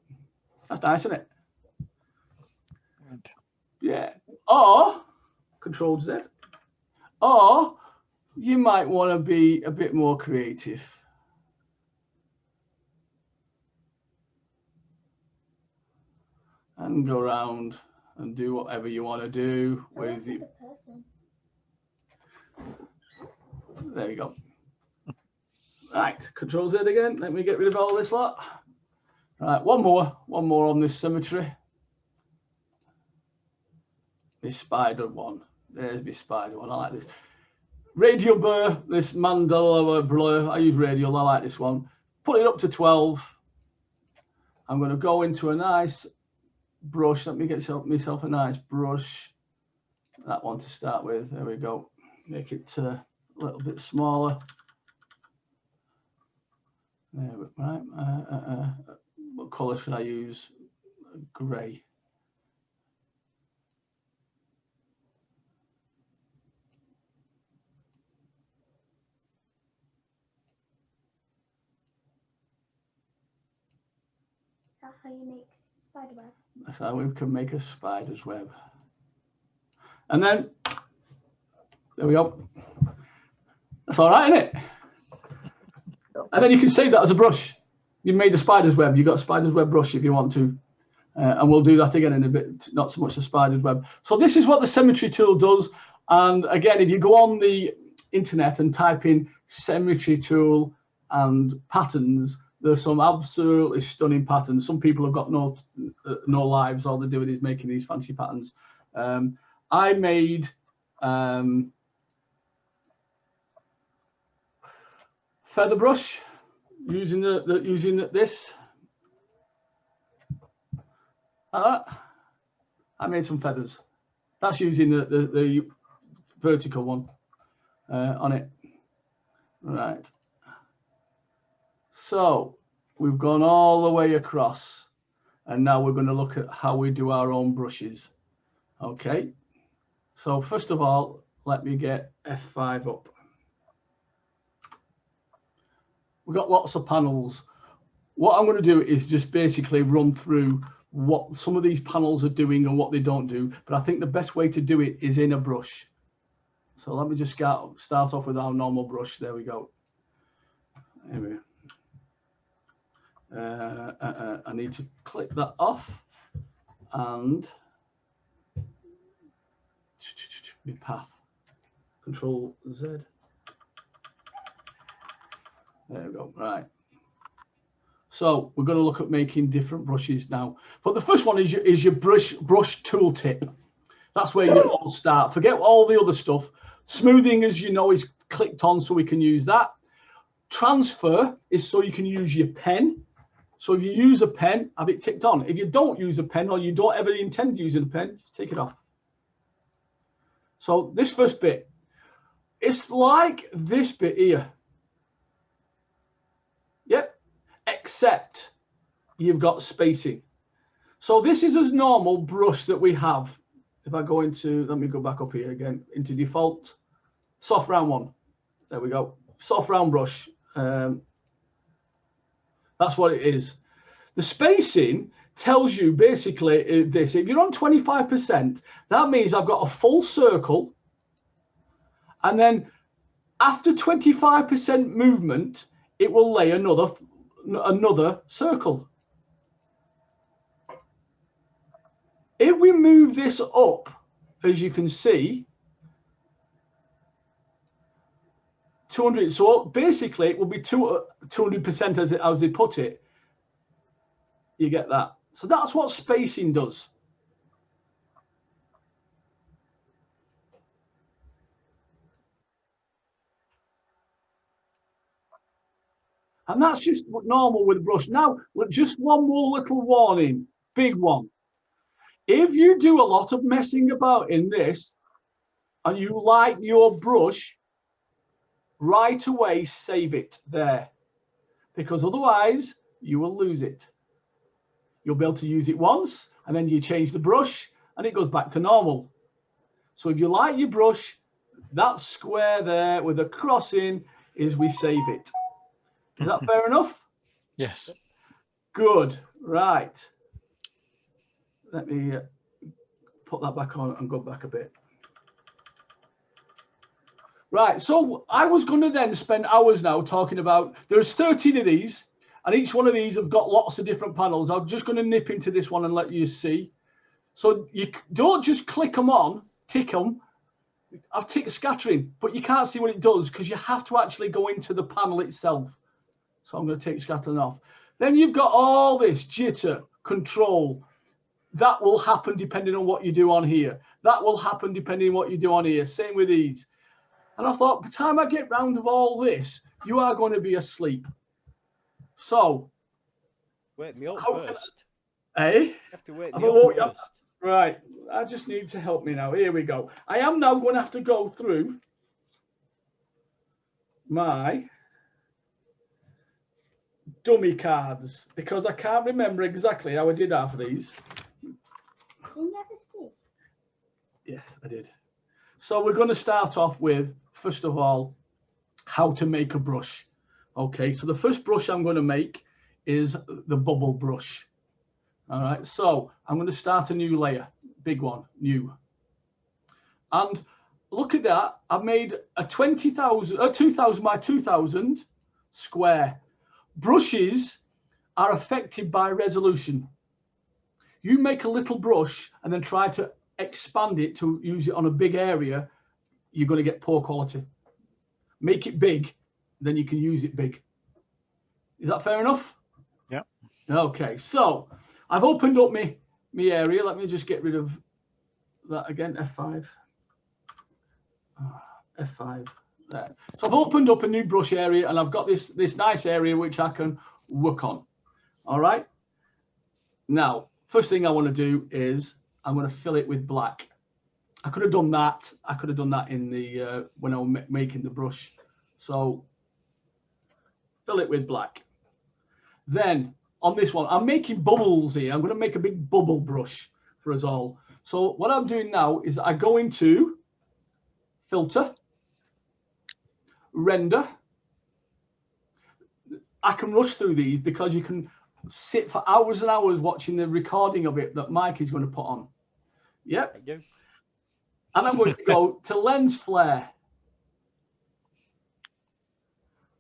That's nice, isn't it? Good. Yeah. Or Control Z. Or you might want to be a bit more creative. And go around and do whatever you want to do with the there you go. Right, Control Z again. Let me get rid of all this lot. Right, one more on this symmetry. This spider one. There's my spider one. I like this. Radial blur, this mandala blur. I use radial. I like this one. Put it up to 12. I'm going to go into a nice brush. Let me get myself a nice brush. That one to start with. There we go. Make it a little bit smaller. There we, right. What color should I use? Grey. That's how you make spider webs. That's how we can make a spider's web. And then, there we go. That's all right, isn't it? And then you can save that as a brush. You've made a spider's web. You've got a spider's web brush if you want to. And we'll do that again in a bit, not so much the spider's web. So this is what the symmetry tool does. And again, if you go on the internet and type in symmetry tool and patterns, there's some absolutely stunning patterns. Some people have got no lives. All they're doing is making these fancy patterns. I made feather brush using this. I made some feathers. That's using the vertical one on it. Right. So we've gone all the way across, and now we're going to look at how we do our own brushes. Okay. So first of all, let me get F5 up. We've got lots of panels. What I'm going to do is just basically run through what some of these panels are doing and what they don't do. But I think the best way to do it is in a brush. So let me just start off with our normal brush. There we go. Anyway, I need to click that off and my path. Control Z. There we go. Right. So we're going to look at making different brushes now. But the first one is your brush tooltip. That's where you all start. Forget all the other stuff. Smoothing, as you know, is clicked on, so we can use that. Transfer is so you can use your pen. So if you use a pen, have it ticked on. If you don't use a pen or you don't ever intend using a pen, just take it off. So this first bit, it's like this bit here. Yep, except you've got spacing. So this is a normal brush that we have. If I go into, let me go back up here again, into default, soft round one. There we go, soft round brush. That's what it is. The spacing tells you basically this. If you're on 25%, that means I've got a full circle. And then after 25% movement, it will lay another circle. If we move this up, as you can see, 200. So basically, it will be 200% as they put it. You get that. So that's what spacing does. And that's just normal with a brush. Now, just one more little warning, big one. If you do a lot of messing about in this and you like your brush, right away save it there, because otherwise you will lose it. You'll be able to use it once and then you change the brush and it goes back to normal. So if you like your brush, that square there with a cross in is we save it. Is that fair enough? Yes. Good. Right. Let me put that back on and go back a bit. Right. So I was going to then spend hours now talking about, there's 13 of these, and each one of these have got lots of different panels. I'm just going to nip into this one and let you see. So you don't just click them on, tick them. I've ticked scattering, but you can't see what it does because you have to actually go into the panel itself. So I'm going to take scattering off. Then you've got all this jitter, control. That will happen depending on what you do on here. That will happen depending on what you do on here. Same with these. And I thought, by the time I get round of all this, you are going to be asleep. So. Wake me up first. You have to wake me up first. Right. I just need to help me now. Here we go. I am now going to have to go through my dummy cards because I can't remember exactly how I did half of these. You never see. Yes, I did. So we're going to start off with, first of all, how to make a brush. Okay, so the first brush I'm going to make is the bubble brush. All right, so I'm going to start a new layer, big one, new. And look at that, I've made a 20,000 by 2,000 square. Brushes are affected by resolution. You make a little brush and then try to expand it to use it on a big area, you're going to get poor quality. Make it big, then you can use it big. Is that fair enough? Yeah. Okay, so I've opened up my area. Let me just get rid of that again. F5. F5. There. So I've opened up a new brush area and I've got this nice area which I can work on. All right. Now, first thing I want to do is I'm going to fill it with black. I could have done that. I could have done that in the when I was making the brush. So fill it with black. Then on this one, I'm making bubbles here. I'm going to make a big bubble brush for us all. So what I'm doing now is I go into filter, render. I can rush through these because you can sit for hours and hours watching the recording of it that Mike is going to put on. Yep. And I'm going to go to lens flare.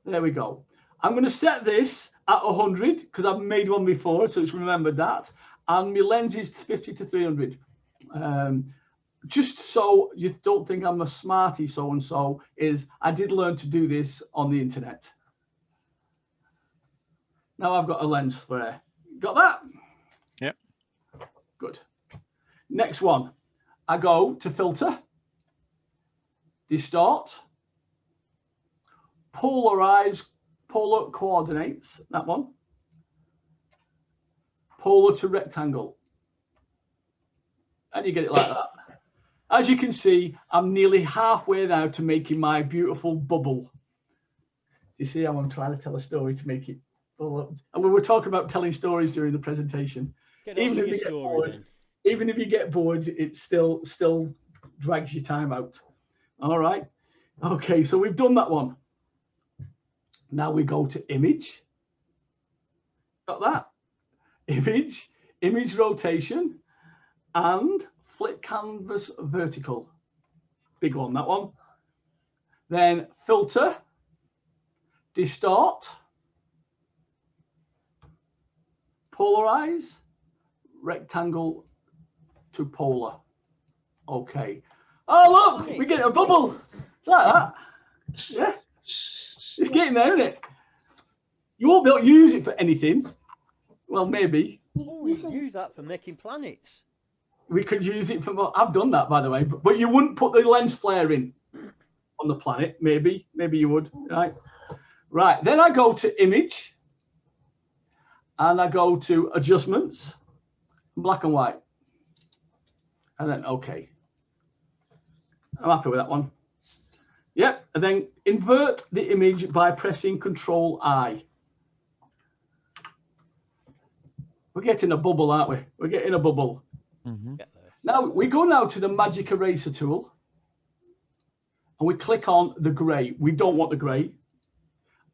There we go. I'm going to set this at 100 because I've made one before, so it's remembered that. And my lens is 50 to 300. Just so you don't think I'm a smarty so-and-so, is I did learn to do this on the internet. Now I've got a lens flare. Got that? Yep. Good. Next one. I go to filter, distort, polarize, polar coordinates, that one. Polar to rectangle. And you get it like that. As you can see, I'm nearly halfway now to making my beautiful bubble. You see how I'm trying to tell a story to make it. And we were talking about telling stories during the presentation. Even if you get bored, it still drags your time out. All right. Okay, so we've done that one. Now we go to image. Got that? Image rotation, and flip canvas vertical. Big one, that one. Then filter, distort, polarize, rectangle to polar. Okay. Oh, look, we get a bubble. Like that. Yeah. It's getting there, isn't it? You won't be able to use it for anything. Well, maybe. Oh, we use that for making planets. We could use it for. I've done that, by the way. But you wouldn't put the lens flare in on the planet. Maybe you would. Right. Right. Then I go to image, and I go to adjustments, black and white. And then okay. I'm happy with that one. Yep, and then invert the image by pressing Control I. We're getting a bubble, aren't we? We're getting a bubble. Now we go now to the magic eraser tool, and we click on the grey. We don't want the grey,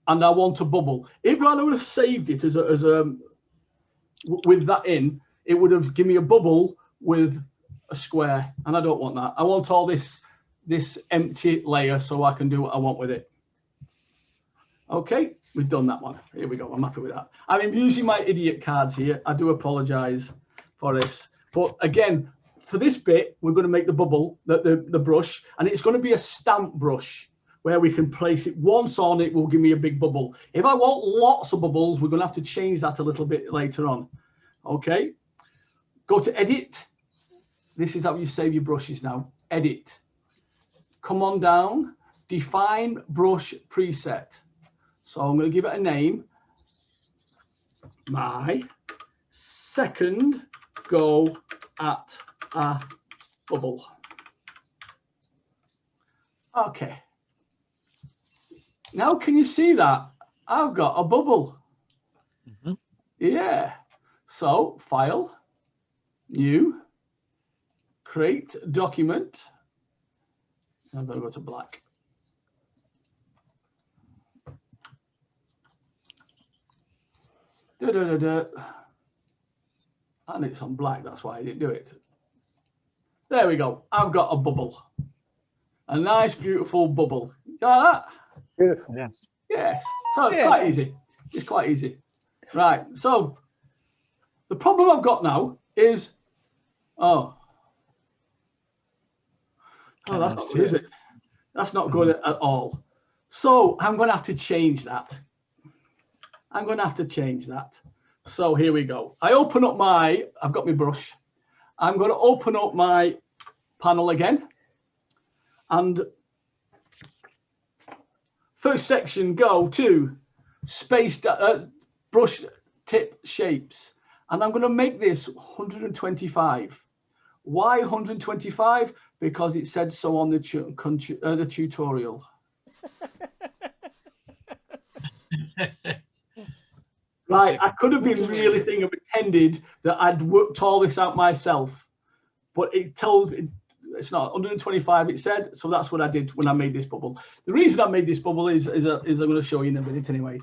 and I want a bubble. If I would have saved it as a with that in, it would have given me a bubble with a square, and I don't want that. I want all this empty layer so I can do what I want with it. Okay, we've done that one. Here we go. I'm happy with that. I'm using my idiot cards here. I do apologize for this, but again, for this bit, we're going to make the bubble, the brush, and it's going to be a stamp brush where we can place it once on. It will give me a big bubble. If I want lots of bubbles, we're going to have to change that a little bit later on. Okay, go to edit. This is how you save your brushes now. Edit. Come on down, define brush preset. So I'm going to give it a name. My second go at a bubble. Okay. Now can you see that? I've got a bubble. Yeah. So file, new, create document. I'm going to go to black. And it's on black, that's why I didn't do it. There we go. I've got a bubble. A nice, beautiful bubble. You got that? Beautiful. Yes. Yes. So it's quite easy. It's quite easy. Right. So the problem I've got now is, that's not good, is it? That's not good at all. So I'm going to have to change that. I'm going to have to change that. So here we go. I open up I've got my brush. I'm going to open up my panel again. And first section, go to brush tip shapes. And I'm going to make this 125. Why 125? Because it said so on the tutorial. Right, I could have been really pretended that I'd worked all this out myself, but it tells me it's not 125. It said, so that's what I did when I made this bubble. The reason I made this bubble is I'm going to show you in a minute anyway.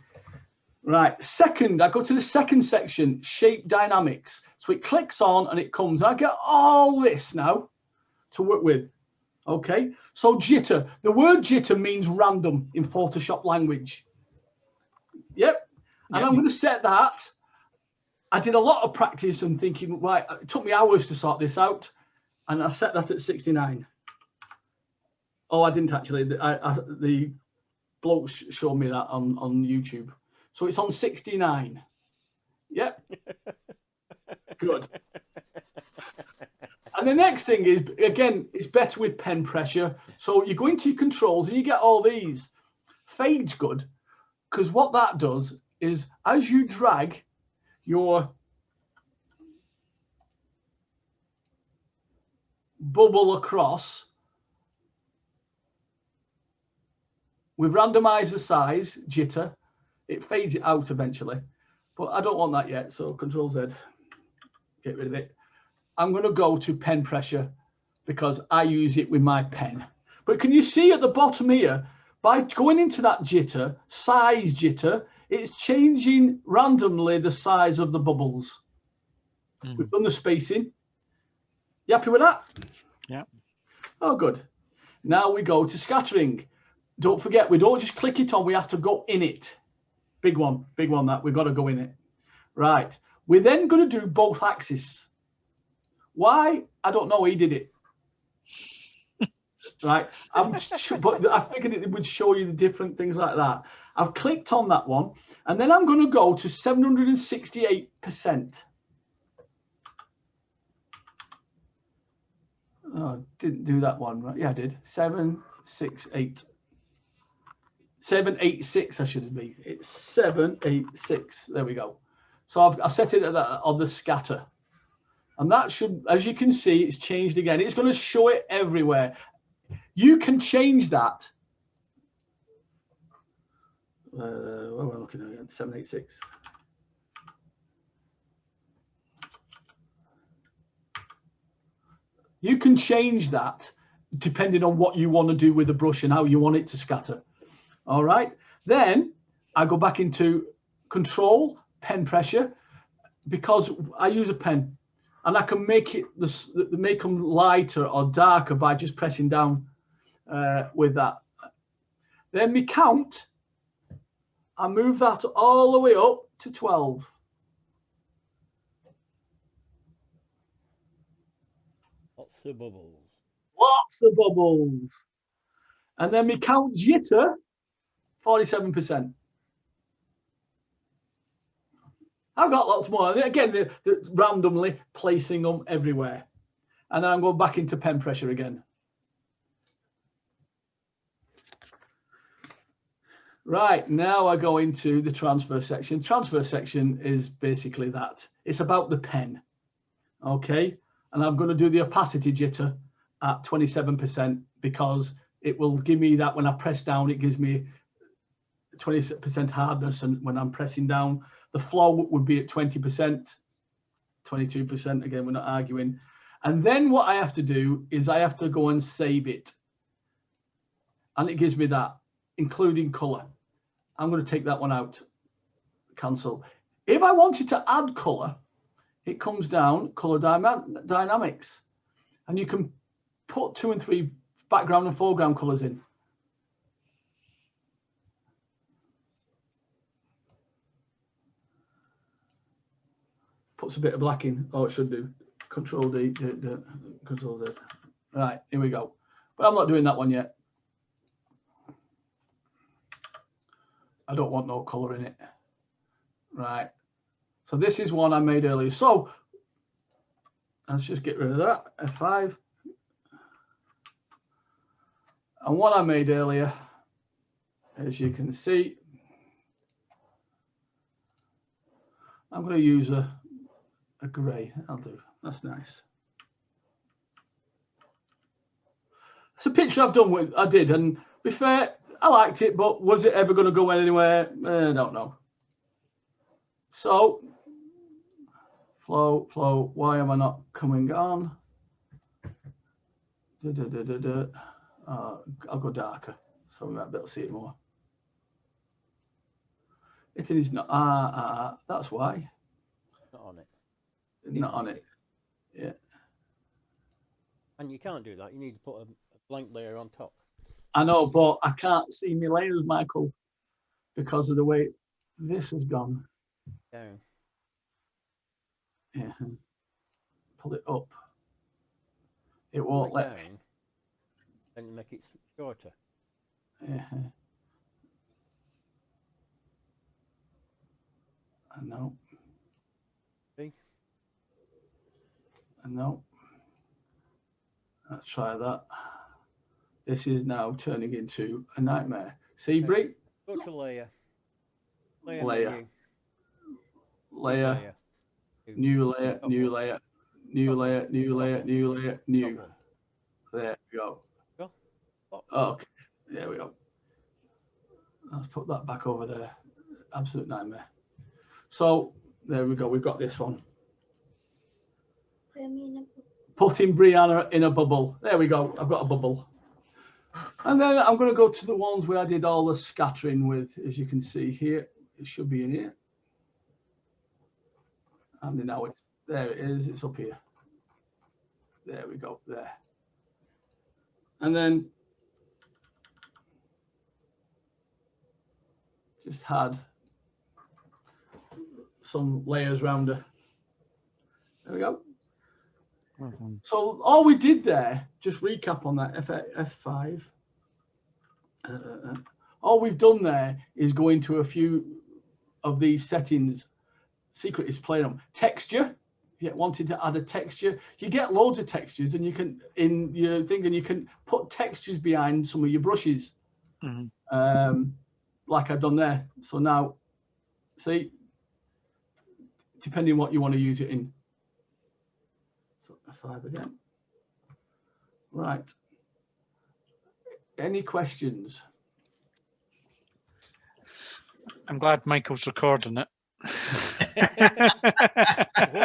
Right, second, I go to the second section, shape dynamics. So it clicks on and it comes. I get all this now to work with. Okay, so jitter. The word jitter means random in Photoshop language. Yep. And I'm going to set that. I did a lot of practice and thinking, right, it took me hours to sort this out. And I set that at 69. Oh, I didn't actually. The bloke showed me that on YouTube. So it's on 69. Yep. Good. And the next thing is, again, it's better with pen pressure. So you go into your controls and you get all these. Fade's good, because what that does is as you drag your bubble across, we've randomized the size, jitter, it fades it out eventually, but I don't want that yet, so Control Z, get rid of it. I'm going to go to pen pressure because I use it with my pen. But can you see at the bottom here, by going into that jitter, size jitter, it's changing randomly the size of the bubbles. We've done the spacing. You happy with that? Yeah. Oh, good. Now we go to scattering. Don't forget, we don't just click it on, we have to go in it. Big one that, we've got to go in it. Right. We're then going to do both axes. Why? I don't know, he did it. Right. But I figured it would show you the different things like that. I've clicked on that one, and then I'm going to go to 768%. Oh, didn't do that one, right? Yeah, I did. 768. 786, I should be. It's 786. There we go. So I've set it at that on the scatter. And that should, as you can see, it's changed again. It's going to show it everywhere. You can change that. What am I looking at again? 786. You can change that depending on what you want to do with the brush and how you want it to scatter. All right. Then I go back into control, pen pressure, because I use a pen and I can make it make them lighter or darker by just pressing down with that. Then me count, I move that all the way up to 12. Lots of bubbles. Lots of bubbles. And then me count jitter, 47%. I've got lots more. Again, they're randomly placing them everywhere. And then I'm going back into pen pressure again. Right, now I go into the transfer section. Transfer section is basically that. It's about the pen. Okay, and I'm going to do the opacity jitter at 27% because it will give me that when I press down, it gives me 20% hardness, and when I'm pressing down, the flow would be at 20%, 22%. Again, we're not arguing. And then what I have to do is I have to go and save it, and it gives me that, including color. I'm going to take that one out, cancel. If I wanted to add color, it comes down, color dynamics, and you can put 2 and 3 background and foreground colors in. Puts a bit of black in. Oh, it should do. Control D, Control Z. Right, here we go. But I'm not doing that one yet. I don't want no color in it. Right. So this is one I made earlier. So let's just get rid of that. F5. And what I made earlier, as you can see, I'm going to use a grey. I'll do. That's nice. It's a picture I've done with. I did, and to be fair, I liked it, but was it ever going to go anywhere? I don't know. So, flow. Why am I not coming on? I'll go darker, so we might be able to see it more. It is not. That's why. Not on it. Not on it. Yeah. And you can't do that. You need to put a blank layer on top. I know, but I can't see my layers, Michael, because of the way this has gone. Down. Yeah. Pull it up. It won't let me. Down. Then you make it shorter. Yeah. I know. See? I know. Let's try that. This is now turning into a nightmare. See, Brie? Go to layer. Layer. Menu. Layer. New layer. New layer. New layer. New layer. New layer. New. There we go. Okay. There we go. Let's put that back over there. Absolute nightmare. So there we go. We've got this one. Putting Brianna in a bubble. There we go. I've got a bubble. And then I'm going to go to the ones where I did all the scattering with, as you can see here. It should be in here. And now it's there. It is. It's up here. There we go. There. And then just had some layers around her. There we go. So all we did there, just recap on that, F5. All we've done there is go into a few of these settings. Secret is playing them. Texture. If you wanted to add a texture, you get loads of textures, and you can in your thing, and you can put textures behind some of your brushes, like I've done there. So now, see, depending on what you want to use it in. F5 again. Right. Any questions? I'm glad Michael's recording it. What's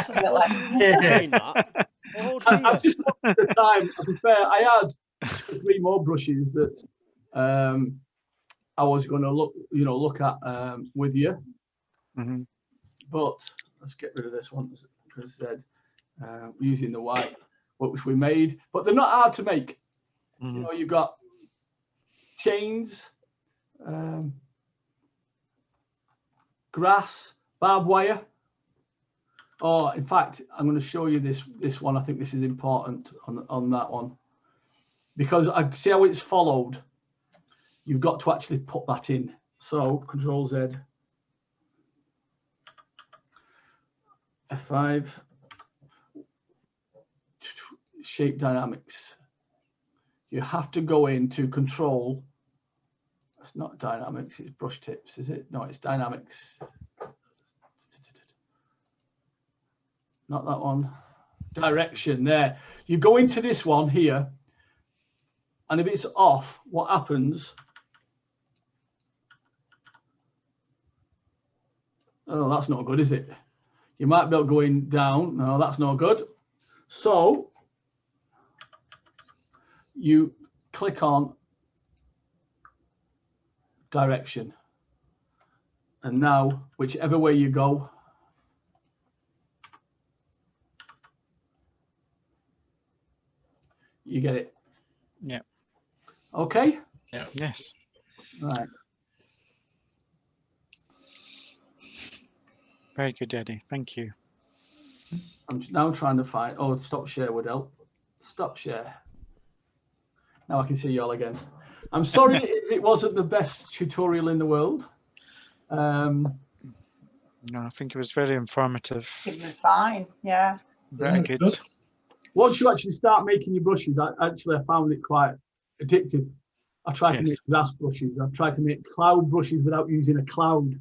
the point of doing that? Oh dear. I've just looked at the time. To be fair, I had 3 more brushes that I was going to look at with you. Mm-hmm. But let's get rid of this one because we're using the white, which we made. But they're not hard to make. Mm-hmm. You know, you've got chains, grass, barbed wire. Oh, in fact, I'm going to show you this one. I think this is important on that one because I see how it's followed. You've got to actually put that in. So Control Z, F5, shape dynamics. You have to go into control. It's not dynamics, it's brush tips, is it? No, it's dynamics. Not that one. Direction there. You go into this one here, and if it's off, what happens? Oh, that's not good, is it? You might be able going down. No, that's not good. So you click on direction. And now, whichever way you go, you get it. Yeah. Okay? Yeah. Yes. Right. Very good, Eddie. Thank you. I'm now trying to find, oh, stop share would help. Stop share. Now I can see you all again. I'm sorry if it wasn't the best tutorial in the world. No, I think it was very informative. It was fine, yeah. Very good. Once you actually start making your brushes, I found it quite addictive. I tried to make glass brushes. I've tried to make cloud brushes without using a cloud.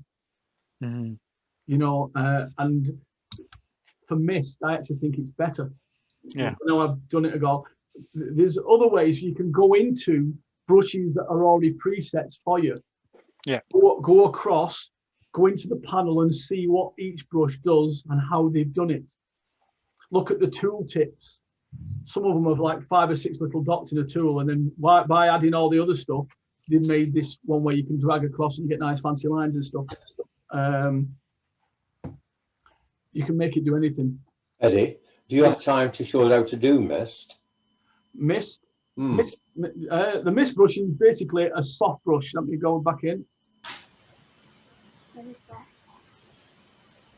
Mm-hmm. You know, and for mist, I actually think it's better. Yeah. Now I've done it, I go, there's other ways you can go into brushes that are already presets for you. Yeah. Go across, go into the panel and see what each brush does and how they've done it. Look at the tool tips. Some of them have like 5 or 6 little dots in a tool, and then by adding all the other stuff, they've made this one where you can drag across and you get nice fancy lines and stuff. You can make it do anything. Eddie, do you have time to show how to do mist? Mist? The mist brush is basically a soft brush. Let me go back in.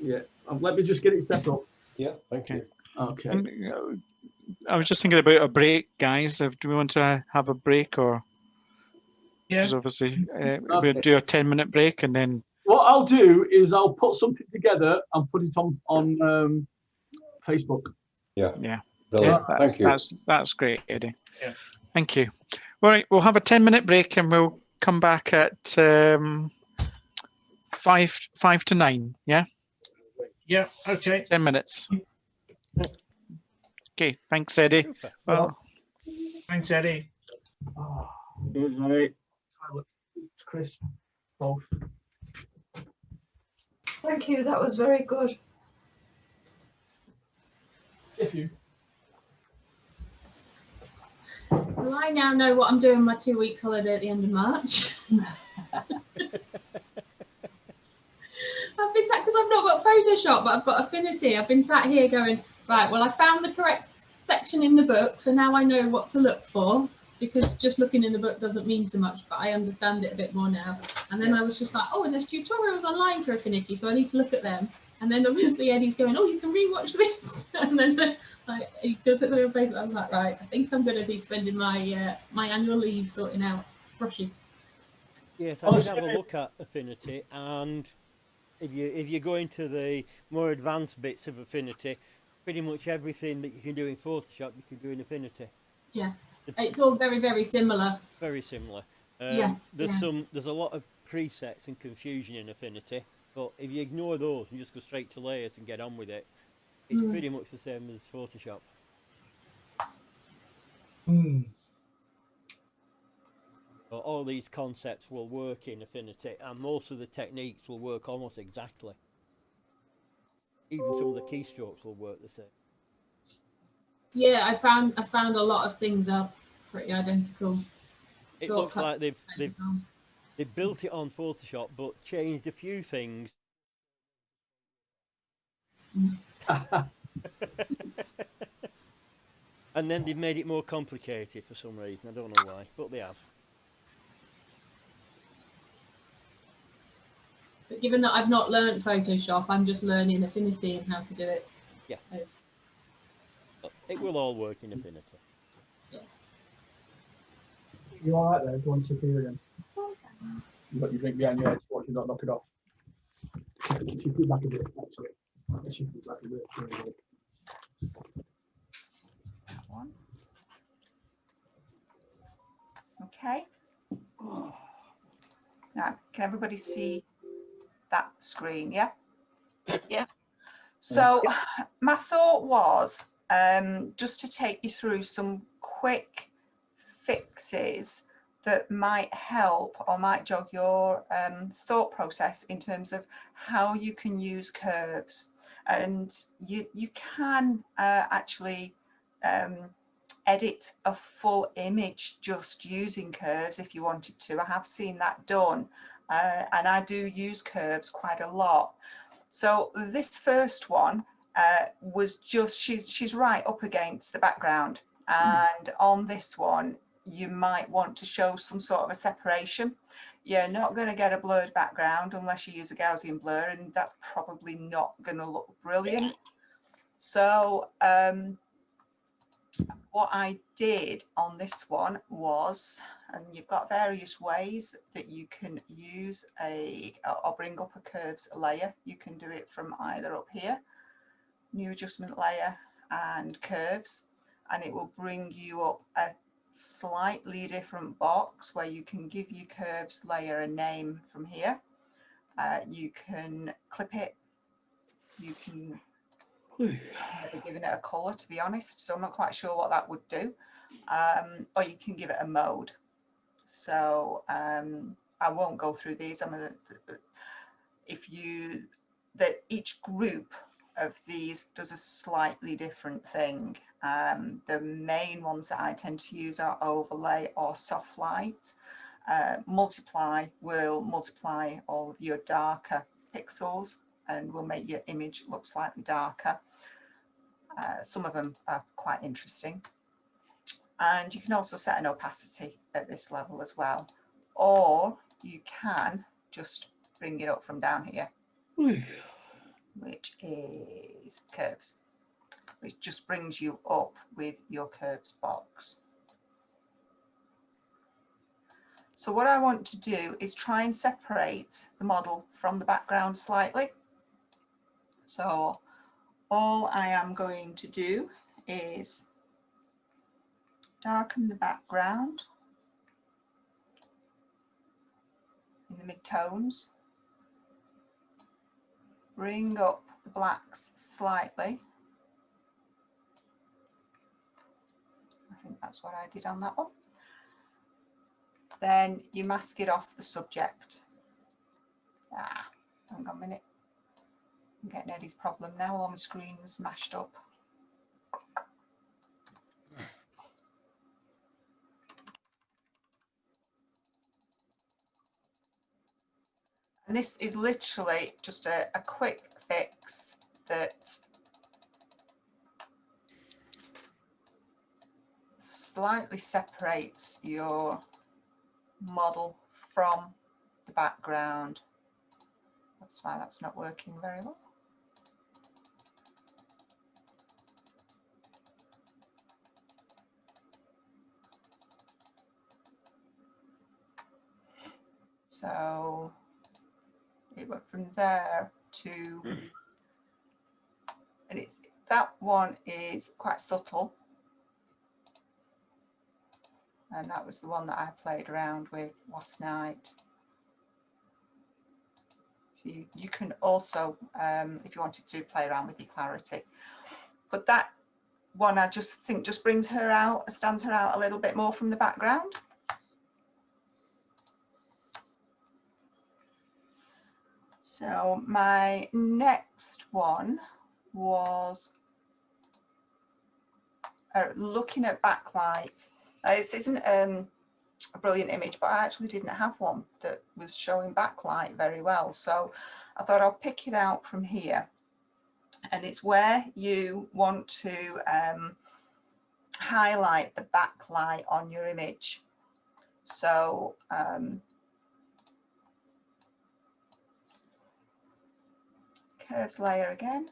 Yeah, let me just get it set up. Yeah, thank you. Okay. I was just thinking about a break, guys. Do we want to have a break or? Yeah. Because obviously we'll do a 10-minute break and then. What I'll do is I'll put something together and put it on Facebook. Yeah. Yeah. Brilliant. Yeah, Thank you. That's great, Eddie. Yeah. Thank you. All right, we'll have a 10-minute break and we'll come back at 5 to 9. Yeah. Yeah. Okay. 10 minutes. Okay. Thanks, Eddie. Well, Thanks, Eddie. Oh, good, mate. It's crisp. Both. Thank you. That was very good. If you. Well, I now know what I'm doing my 2 weeks holiday at the end of March. I've been sat, because I've not got Photoshop, but I've got Affinity. I've been sat here going, right, well, I found the correct section in the book, so now I know what to look for, because just looking in the book doesn't mean so much, but I understand it a bit more now. And then I was just like, oh, and there's tutorials online for Affinity, so I need to look at them. And then obviously Eddie's going, oh, you can rewatch this. And then like he's going to put them in place. I was like, right, I think I'm going to be spending my my annual leave sorting out brushing. Yes, I did have a look at Affinity, and if you go into the more advanced bits of Affinity, pretty much everything that you can do in Photoshop, you can do in Affinity. Yeah, it's all very, very similar. Very similar. There's a lot of presets and confusion in Affinity, but if you ignore those and just go straight to layers and get on with it, it's pretty much the same as Photoshop. But all these concepts will work in Affinity, and most of the techniques will work almost exactly. Even some of the keystrokes will work the same. Yeah, I found a lot of things are pretty identical. It looks like they've built it on Photoshop, but changed a few things. And then they've made it more complicated for some reason. I don't know why, but they have. But given that I've not learned Photoshop, I'm just learning Affinity and how to do it. Yeah. So, it will all work in Affinity. Yeah. You all right there? Go and sit here again. You got your drink behind your head. Watch you not knock it off. She put back a bit, actually. She put back a bit. That one. Okay. Now, can everybody see that screen? Yeah. Yeah. So my thought was just to take you through some quick fixes that might help or might jog your thought process in terms of how you can use curves. And you can actually edit a full image just using curves if you wanted to. I have seen that done, and I do use curves quite a lot. So this first one was just, she's right up against the background, and on this one you might want to show some sort of a separation. You're not going to get a blurred background unless you use a Gaussian blur, and that's probably not going to look brilliant. So what I did on this one was, and you've got various ways that you can use or bring up a curves layer. You can do it from either up here, new adjustment layer and curves, and it will bring you up a slightly different box where you can give your curves layer a name from here. You can clip it, you can never given it a colour, to be honest, so I'm not quite sure what that would do, or you can give it a mode. So I won't go through these. Each group of these does a slightly different thing. The main ones that I tend to use are overlay or soft light. Multiply will multiply all of your darker pixels and will make your image look slightly darker. Some of them are quite interesting. And you can also set an opacity at this level as well. Or you can just bring it up from down here, which is curves, which just brings you up with your curves box. So what I want to do is try and separate the model from the background slightly. So all I am going to do is darken the background in the mid-tones, bring up the blacks slightly. I think that's what I did on that one. Then you mask it off the subject. Hang on a minute. I'm getting Eddie's problem now, all my screen's mashed up. And this is literally just a quick fix that slightly separates your model from the background. That's why that's not working very well. So it went from there to, and that one is quite subtle, and that was the one that I played around with last night. So you can also, if you wanted to, play around with your clarity, but that one I just think just brings her out, stands her out a little bit more from the background. So my next one was looking at backlight. This isn't a brilliant image, but I actually didn't have one that was showing backlight very well. So I thought I'll pick it out from here. And it's where you want to highlight the backlight on your image. So curves layer again.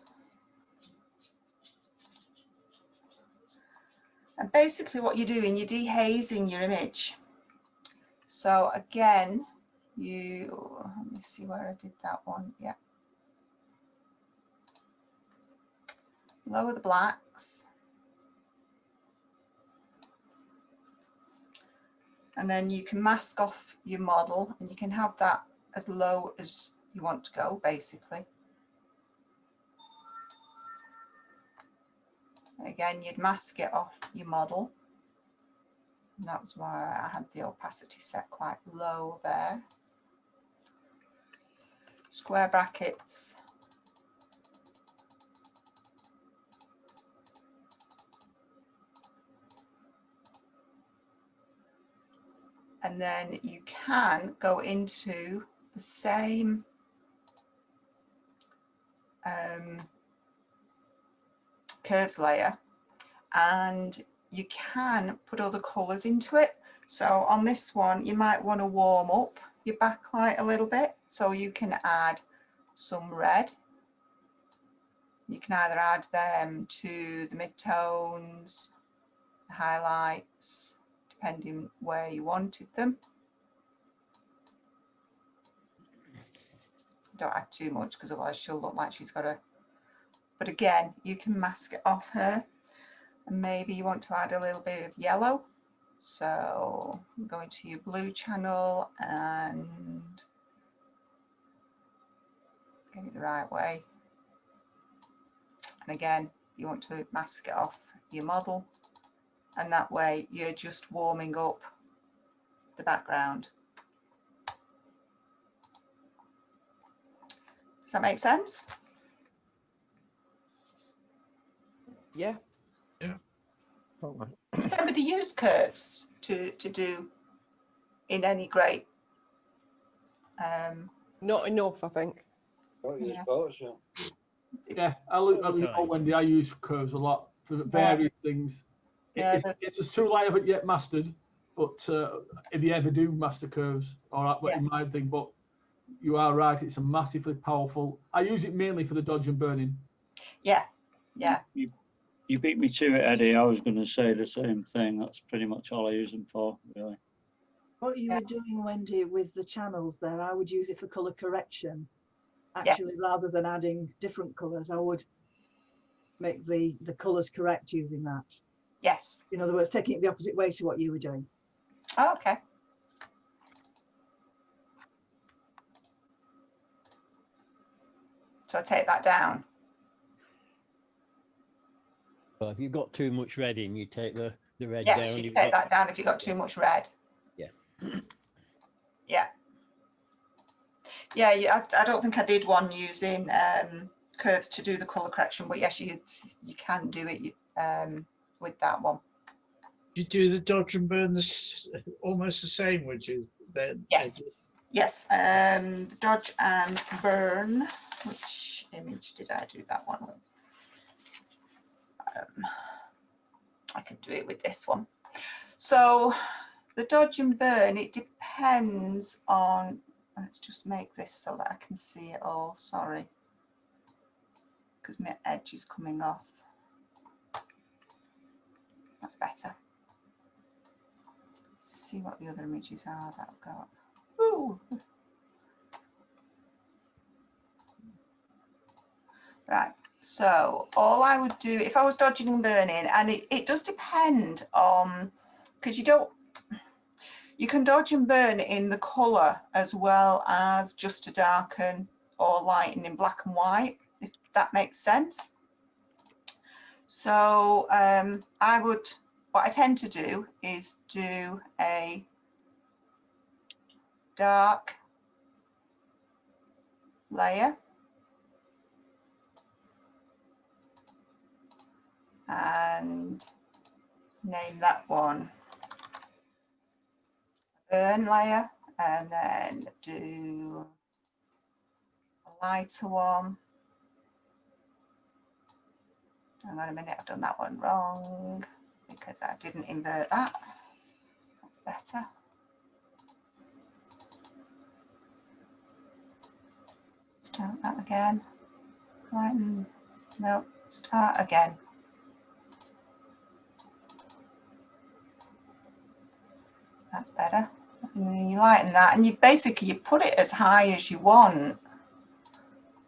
And basically what you're doing, you're dehazing your image. So again, let me see where I did that one. Yeah. Lower the blacks. And then you can mask off your model, and you can have that as low as you want to go, basically. Again, you'd mask it off your model. And that was why I had the opacity set quite low there. Square brackets. And then you can go into the same curves layer, and you can put other colours into it. So on this one, you might want to warm up your backlight a little bit. So you can add some red. You can either add them to the midtones, the highlights, depending where you wanted them. Don't add too much because otherwise she'll look like she's got a... But again, you can mask it off her. And maybe you want to add a little bit of yellow. So go into your blue channel and get it the right way. And again, you want to mask it off your model. And that way you're just warming up the background. Does that make sense? Yeah. Yeah. Does anybody use curves to do in any great? Not enough, I think. Yeah. Yeah, I know, Wendy, I use curves a lot for various things. Yeah, It's a tool I haven't yet mastered, but if you ever do master curves, all right, in my thing, but you are right, it's a massively powerful. I use it mainly for the dodge and burning. Yeah, yeah. You beat me to it, Eddie. I was going to say the same thing. That's pretty much all I use them for, really. What you were doing, Wendy, with the channels there, I would use it for colour correction. Actually, rather than adding different colours, I would make the colours correct using that. Yes. In other words, taking it the opposite way to what you were doing. Oh, okay. So I take that down. Well, if you've got too much red in, you take the red down. down. Yes, you take that down if you've got too much red. Yeah. Yeah. Yeah, I don't think I did one using curves to do the colour correction, but yes, you can do it with that one. You do the dodge and burn almost the same, would you? Then? Yes, yes. Dodge and burn. Which image did I do that one with? I could do it with this one. So the dodge and burn, it depends on, let's just make this so that I can see it all, sorry, because my edge is coming off. That's better. Let's see what the other images are that I've got. Ooh. Right. So all I would do if I was dodging and burning, and it does depend on, because you can dodge and burn in the colour as well as just to darken or lighten in black and white, if that makes sense. So what I tend to do is do a dark layer and name that one burn layer, and then do a lighter one. Hang on a minute, I've done that one wrong because I didn't invert that. That's better. Start that again. Lighten. No, start again. That's better. And you lighten that, and you put it as high as you want,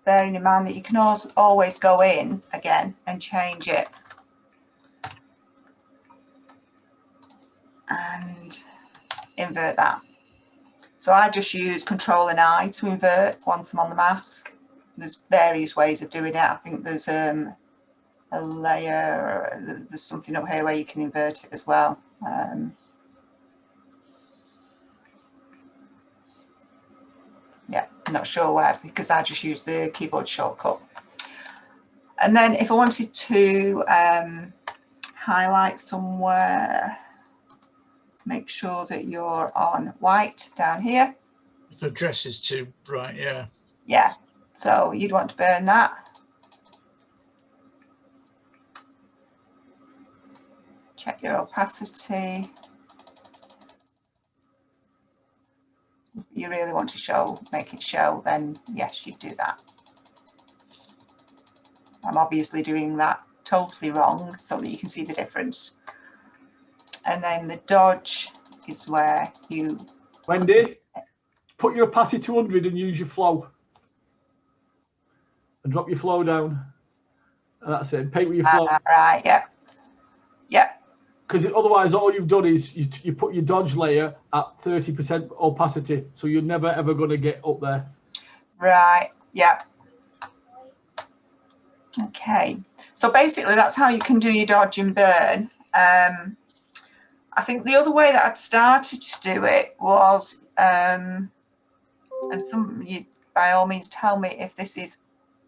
bearing in mind that you can always go in again and change it. And invert that. So I just use Control and I to invert once I'm on the mask. There's various ways of doing it. I think there's a layer, there's something up here where you can invert it as well. Yeah, I'm not sure where because I just use the keyboard shortcut. And then if I wanted to highlight somewhere, make sure that you're on white down here. The dress is too bright, yeah. Yeah, so you'd want to burn that. Check your opacity. If you really want to make it show, then yes, you do that. I'm obviously doing that totally wrong so that you can see the difference. And then the dodge is where you... Wendy, put your opacity to 100 and use your flow. And drop your flow down. And that's it. Paint with your flow. Right, yeah. Yeah. Because otherwise all you've done is you put your dodge layer at 30% opacity. So you're never ever going to get up there. Right, yeah. Okay. So basically that's how you can do your dodge and burn. I think the other way that I'd started to do it was, and you by all means tell me if this is,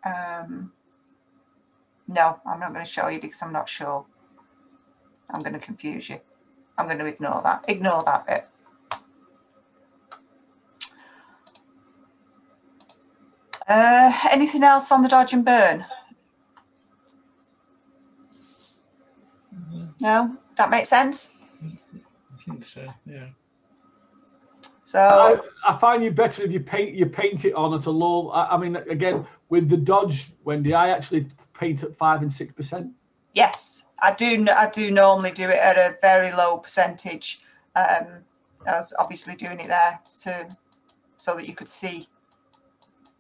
no, I'm not going to show you because I'm not sure. I'm going to confuse you. I'm going to ignore that. Ignore that bit. Anything else on the dodge and burn? No? That makes sense? I think so, yeah. So I find you better if you paint it on at a low. I mean, again, with the dodge, Wendy, I actually paint at 5 and 6%. yes, I do normally do it at a very low percentage. I was obviously doing it there so that you could see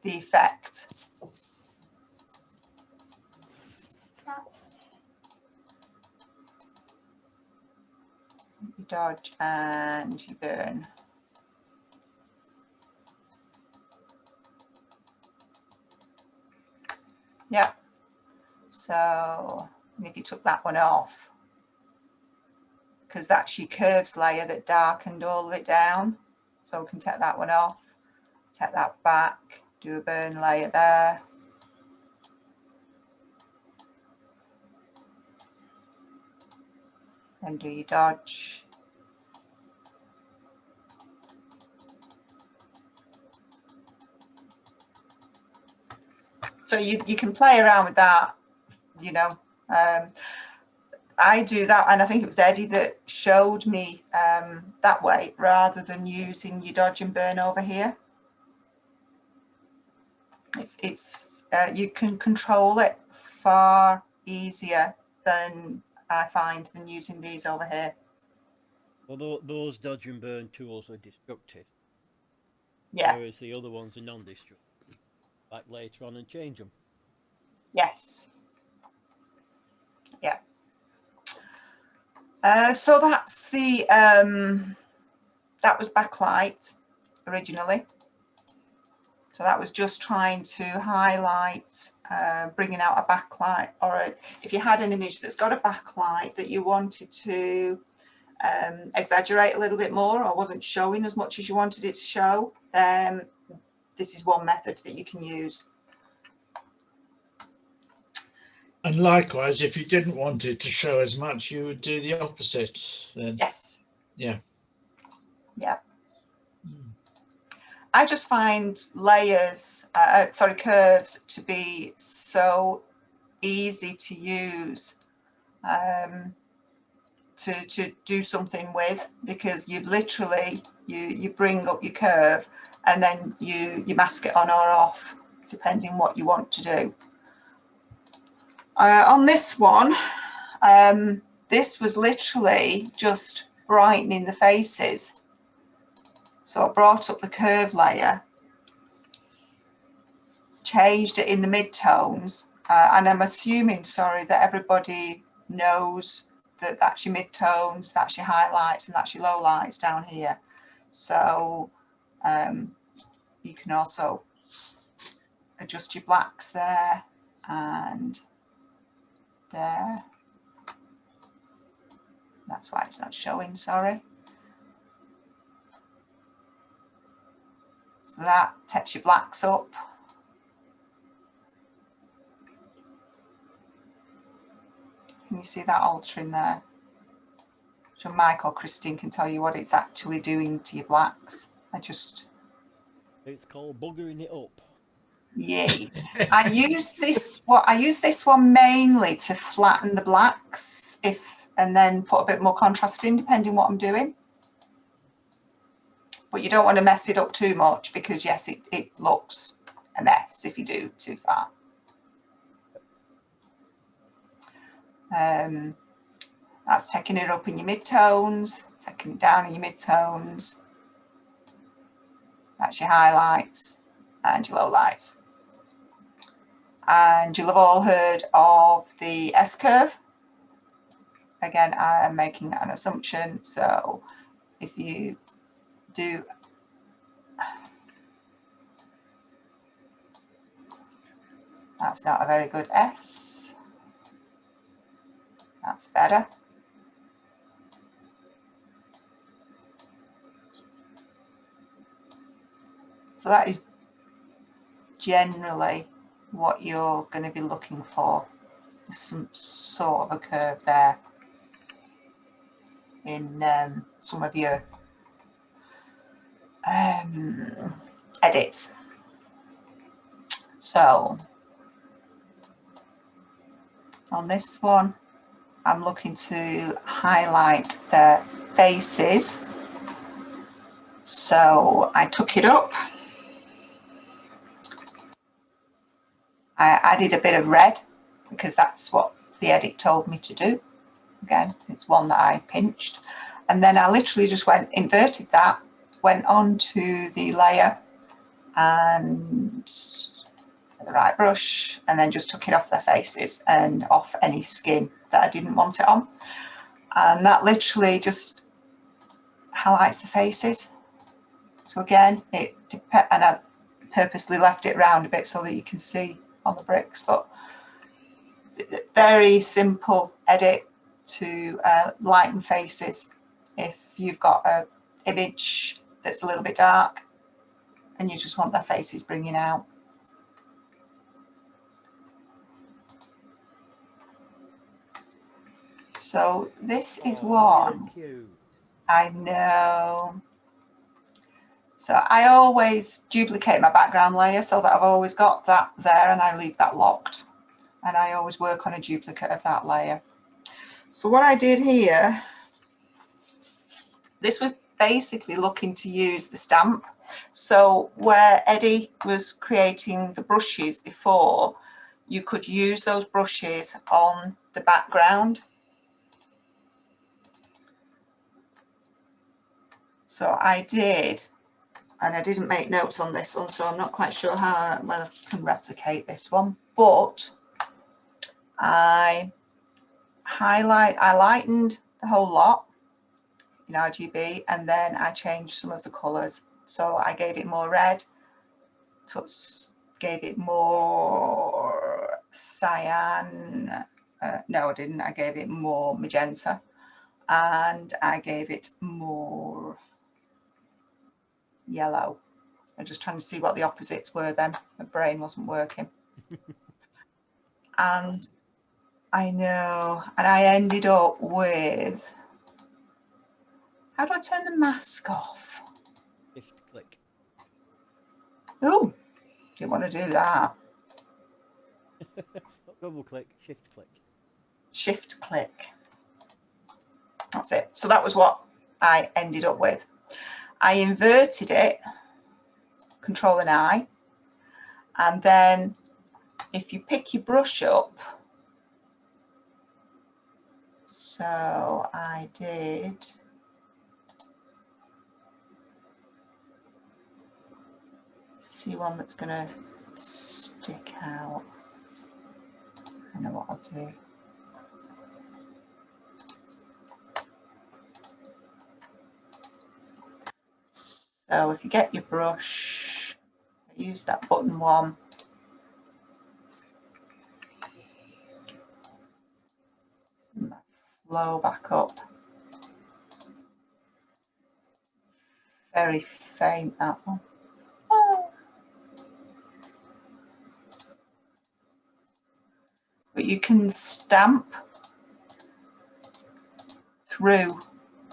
the effect. You dodge and you burn. Yeah. So if you took that one off, because that's your curves layer that darkened all of it down. So we can take that one off, take that back, do a burn layer there. Then do your dodge. So you can play around with that, you know. I do that, and I think it was Eddie that showed me that way rather than using your dodge and burn over here. It's you can control it far easier than I find than using these over here. Although those dodge and burn tools are destructive. Yeah. Whereas the other ones are non-destructive. Like later on and change them. Yes. Yeah. So that's the that was backlight originally. So that was just trying to highlight, bringing out a backlight, or if you had an image that's got a backlight that you wanted to exaggerate a little bit more, or wasn't showing as much as you wanted it to show, then this is one method that you can use. And likewise, if you didn't want it to show as much, you would do the opposite then. Yes. Yeah. Yeah. I just find layers, curves to be so easy to use, to do something with, because you literally, you bring up your curve and then you mask it on or off, depending what you want to do. On this one, this was literally just brightening the faces. So I brought up the curve layer, changed it in the mid-tones, and I'm assuming, sorry, that everybody knows that that's your mid-tones, that's your highlights, and that's your lowlights down here. So you can also adjust your blacks there and there. That's why it's not showing, sorry. So that takes your blacks up. Can you see that altering there? So Mike or Christine can tell you what it's actually doing to your blacks. It's called buggering it up. Yay. I use this one mainly to flatten the blacks, and then put a bit more contrast in, depending what I'm doing. But you don't want to mess it up too much, because yes, it looks a mess if you do too far. That's taking it up in your mid-tones, taking it down in your mid-tones. That's your highlights and your lowlights. And you'll have all heard of the S-curve. Again, I am making an assumption, so if you do that's not a very good S. That's better. So that is generally what you're going to be looking for. There's some sort of a curve there in some of your edits. So on this one, I'm looking to highlight their faces. So I took it up. I added a bit of red because that's what the edit told me to do. Again, it's one that I pinched. And then I literally just inverted that, went on to the layer and the right brush, and then just took it off their faces and off any skin that I didn't want it on. And that literally just highlights the faces. So again, and I purposely left it round a bit so that you can see on the bricks, but very simple edit to lighten faces. If you've got an image that's a little bit dark and you just want their faces bringing out. So this is one. Cute. I know. So I always duplicate my background layer so that I've always got that there, and I leave that locked. And I always work on a duplicate of that layer. So what I did here, this was basically looking to use the stamp. So where Eddie was creating the brushes before, you could use those brushes on the background. So I did, and I didn't make notes on this one, so I'm not quite sure how well I can replicate this one, but I lightened the whole lot in RGB, and then I changed some of the colours. So I gave it more red, gave it more cyan. No, I didn't. I gave it more magenta, and I gave it more yellow. I'm just trying to see what the opposites were then. My brain wasn't working. And I know, and I ended up with, how do I turn the mask off? Shift click. Oh, didn't want to do that. Not double click, shift click. Shift click. That's it. So that was what I ended up with. I inverted it, Control and I, and then if you pick your brush up, so I did see one that's going to stick out. I know what I'll do. So if you get your brush, use that button one. Flow back up. Very faint, that one. Oh. But you can stamp through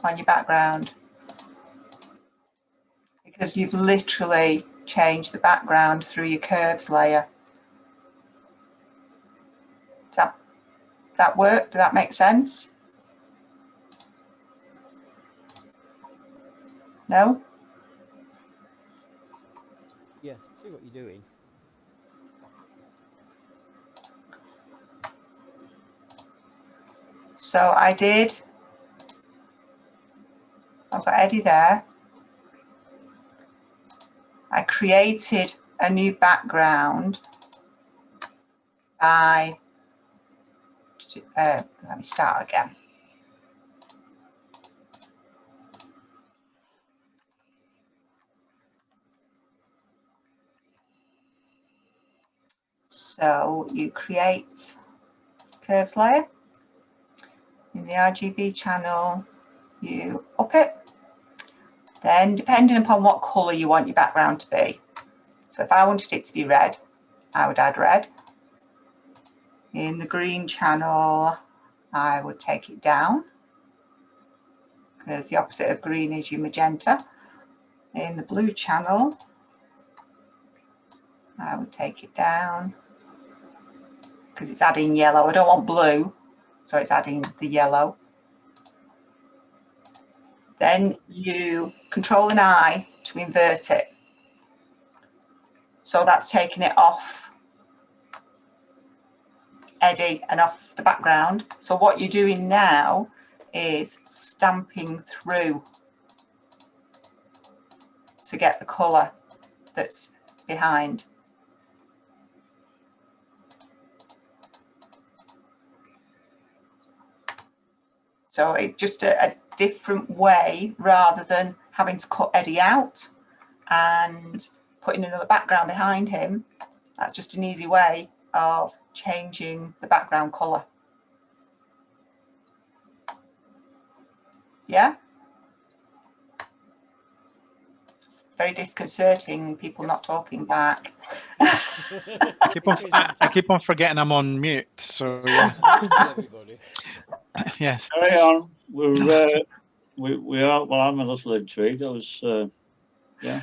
on your background because you've literally changed the background through your curves layer. Does that work? Does that make sense? No? Yes, see what you're doing. So I did. I've got Eddie there. I created a new background by, let me start again. So you create curves layer. In the RGB channel, you up it. Then depending upon what colour you want your background to be. So if I wanted it to be red, I would add red. In the green channel, I would take it down because the opposite of green is your magenta. In the blue channel, I would take it down because it's adding yellow. I don't want blue, so it's adding the yellow. Then you Control and I to invert it. So that's taking it off Eddie and off the background. So what you're doing now is stamping through to get the colour that's behind. So it's just a different way rather than having to cut Eddie out and putting another background behind him. That's just an easy way of changing the background colour. Yeah? It's very disconcerting, people not talking back. I keep on forgetting I'm on mute, so yeah. Everybody. Yes. Carry on. We are. Well, I'm a little intrigued. I was. Yeah.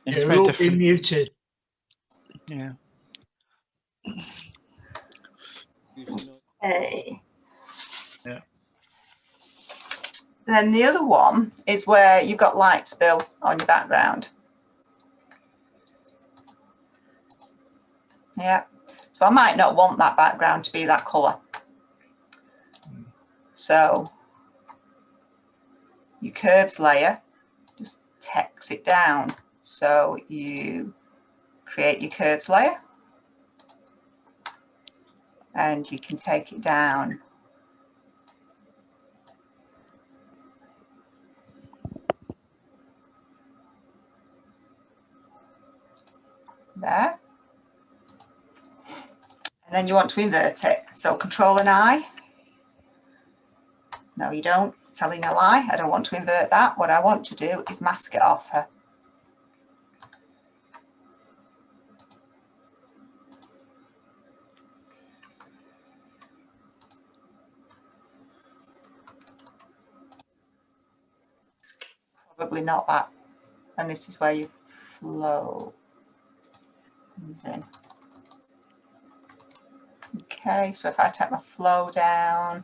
It's You're very all different. been muted. Yeah. Okay. Yeah. Then the other one is where you've got light spill on your background. Yeah. So I might not want that background to be that colour. So your curves layer just text it down. So you create your curves layer and you can take it down. there. And then you want to invert it. So Control and I. No, you don't. Telling a lie. I don't want to invert that. What I want to do is mask it off her. Probably not that. And this is where your flow comes in. Okay, so if I take my flow down,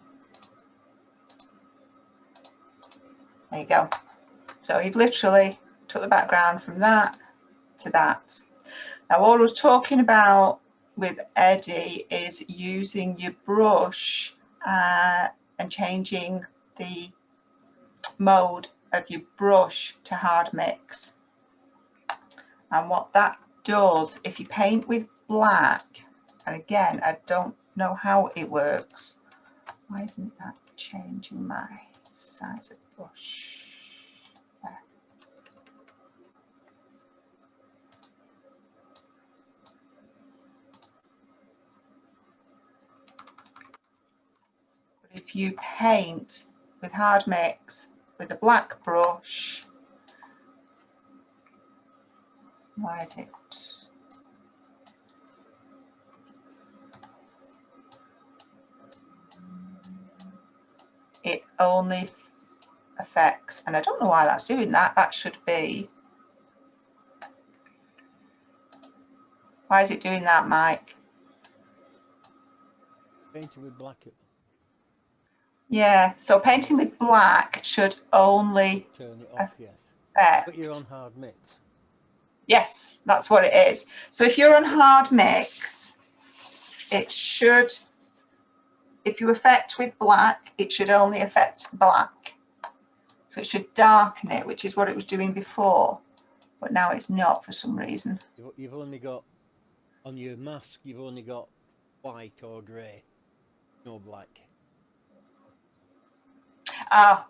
there you go. So you've literally took the background from that to that. Now what I was talking about with Eddie is using your brush and changing the mode of your brush to hard mix. And what that does, if you paint with black, and again, I don't know how it works. Why isn't that changing my size of brush? There. But if you paint with hard mix with a black brush, why is it? It only affects, and I don't know why that's doing that. That should be. Why is it doing that, Mike? Painting with black. Yeah, so painting with black should only Turn it off, yes. affect. But you're on hard mix. Yes, that's what it is. So if you're on hard mix, it should, if you affect with black, it should only affect black. So it should darken it, which is what it was doing before, but now it's not for some reason. You've only got, on your mask, you've only got white or grey, no black. Ah.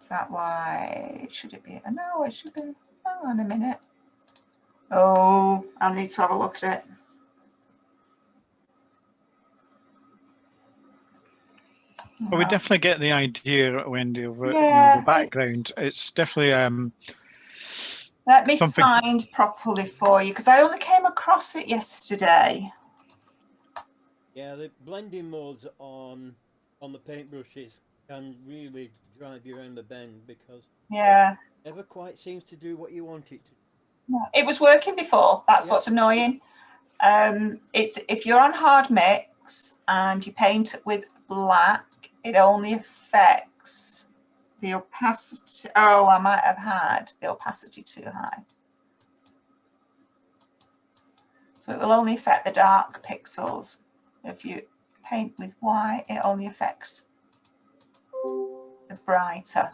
Is that why? Should it be? No, it should be. Hang on a minute. Oh, I'll need to have a look at it. Well, we definitely get the idea, Wendy, of Yeah, the background. It's definitely let me something. find properly for you, because I only came across it yesterday. Yeah, the blending modes on the paintbrushes can really drive you around the bend, because Yeah, it never quite seems to do what you want it to. no, it was working before. That's Yeah. what's annoying. It's if you're on hard mix and you paint with black, it only affects the opacity. Oh, I might have had the opacity too high. So it will only affect the dark pixels. If you paint with white, it only affects the brighter.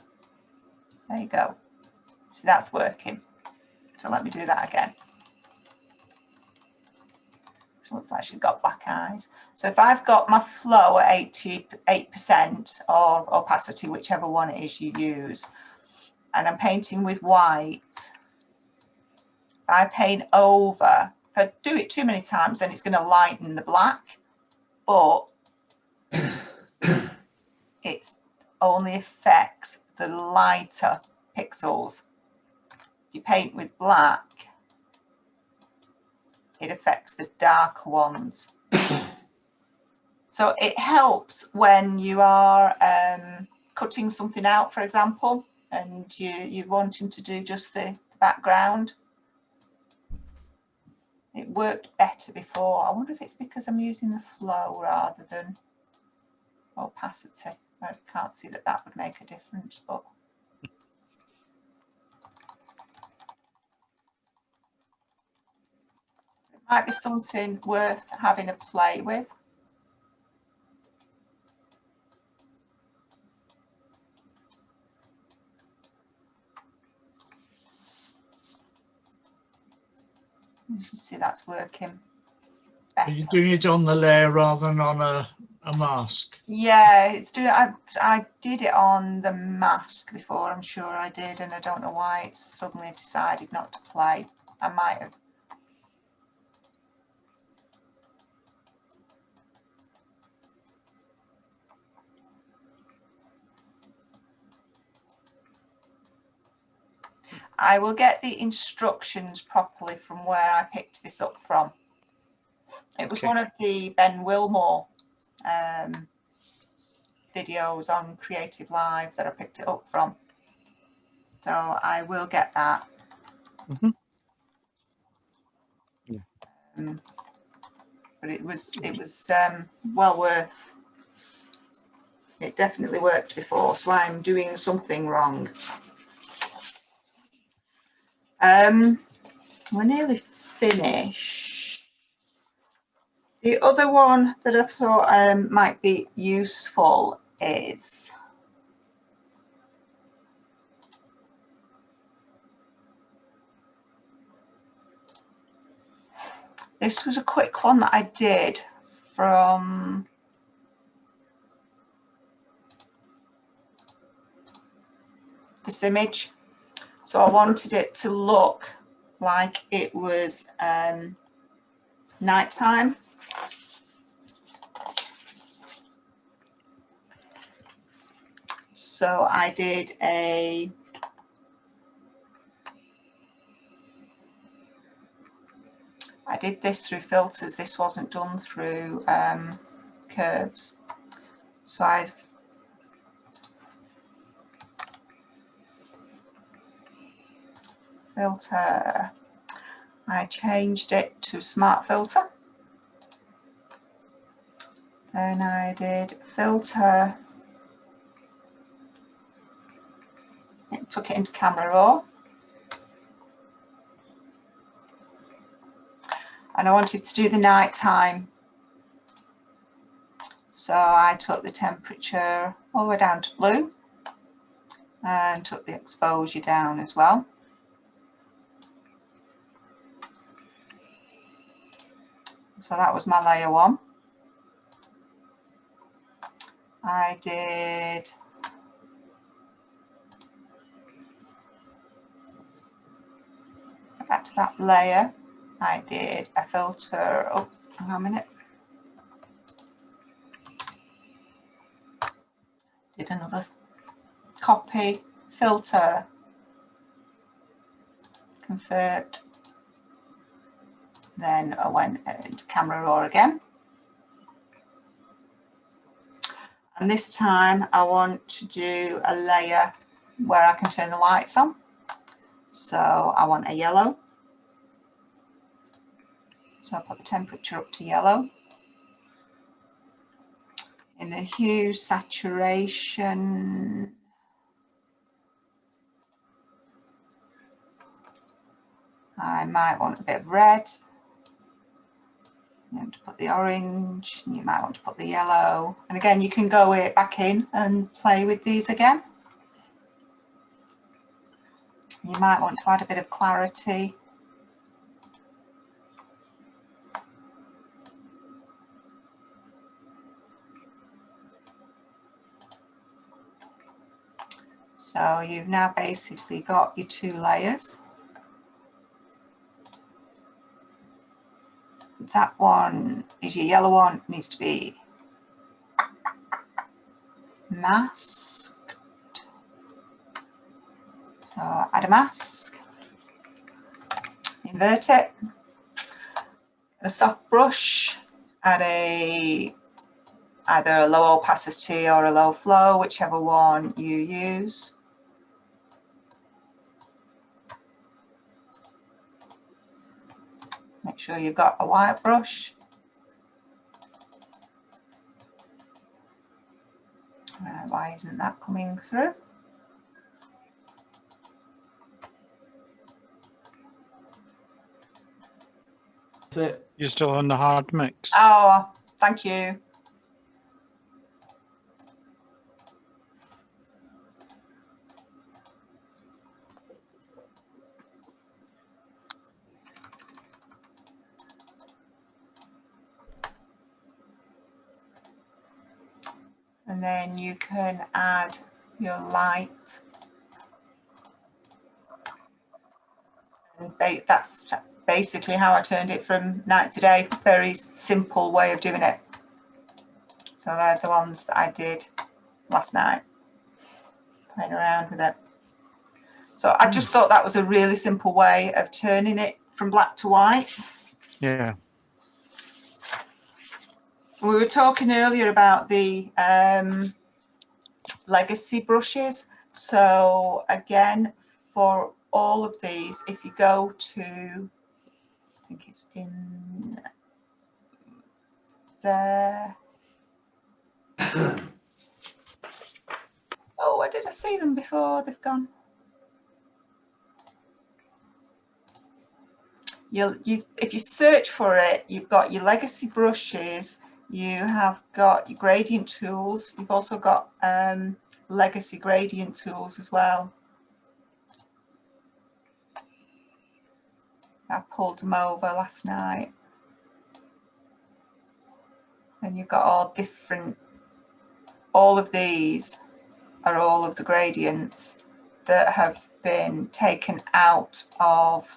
There you go. So that's working. So let me do that again. She looks like she's got black eyes. So if I've got my flow at 88% or opacity, whichever one it is you use, and I'm painting with white, I paint over. If I do it too many times, then it's going to lighten the black, but it only affects the lighter pixels. If you paint with black, it affects the darker ones. So it helps when you are cutting something out, for example, and you're wanting to do just the background. It worked better before. I wonder if it's because I'm using the flow rather than opacity. I can't see that that would make a difference, but it might be something worth having a play with. You can see that's working better. Are you doing it on the layer rather than on A mask. Yeah, it's doing. I did it on the mask before. I'm sure I did, and I don't know why it's suddenly decided not to play. I might have. I will get the instructions properly from where I picked this up from. It was one of the Ben Wilmore videos on Creative Live that I picked it up from. So I will get that. Yeah. But it was well worth. It definitely worked before, so I'm doing something wrong. We're nearly finished. The other one that I thought might be useful is this was a quick one that I did from this image. So I wanted it to look like it was nighttime. So I did this through filters. This wasn't done through curves. So I filter, I changed it to smart filter. Then I did filter, it took it into camera raw. And I wanted to do the night time. So I took the temperature all the way down to blue and took the exposure down as well. So that was my layer one. I did back to that layer. I did a filter. Oh, hang on a minute. Did another copy, filter, convert. Then I went into camera raw again. And this time I want to do a layer where I can turn the lights on. So I want a yellow. So I put the temperature up to yellow. In the hue saturation, I might want a bit of red. You want to put the orange, you might want to put the yellow. And again, you can go back in and play with these again. You might want to add a bit of clarity. So you've now basically got your two layers. That one is your yellow one, needs to be masked. So add a mask, invert it, a soft brush, add either a low opacity or a low flow, whichever one you use. Make sure you've got a white brush. Why isn't that coming through? That's it. You're still on the hard mix. Oh, thank you. and then you can add your light. And that's basically how I turned it from night to day. Very simple way of doing it. So they're the ones that I did last night, playing around with it. So I just thought that was a really simple way of turning it from black to white. Yeah. We were talking earlier about the legacy brushes. So again, for all of these, if you go to, I think it's in there. Oh, where did I see them before? They've gone. If you search for it, you've got your legacy brushes, you have got your gradient tools, you've also got legacy gradient tools as well. I pulled them over last night. And you've got all different, all of these are all of the gradients that have been taken out of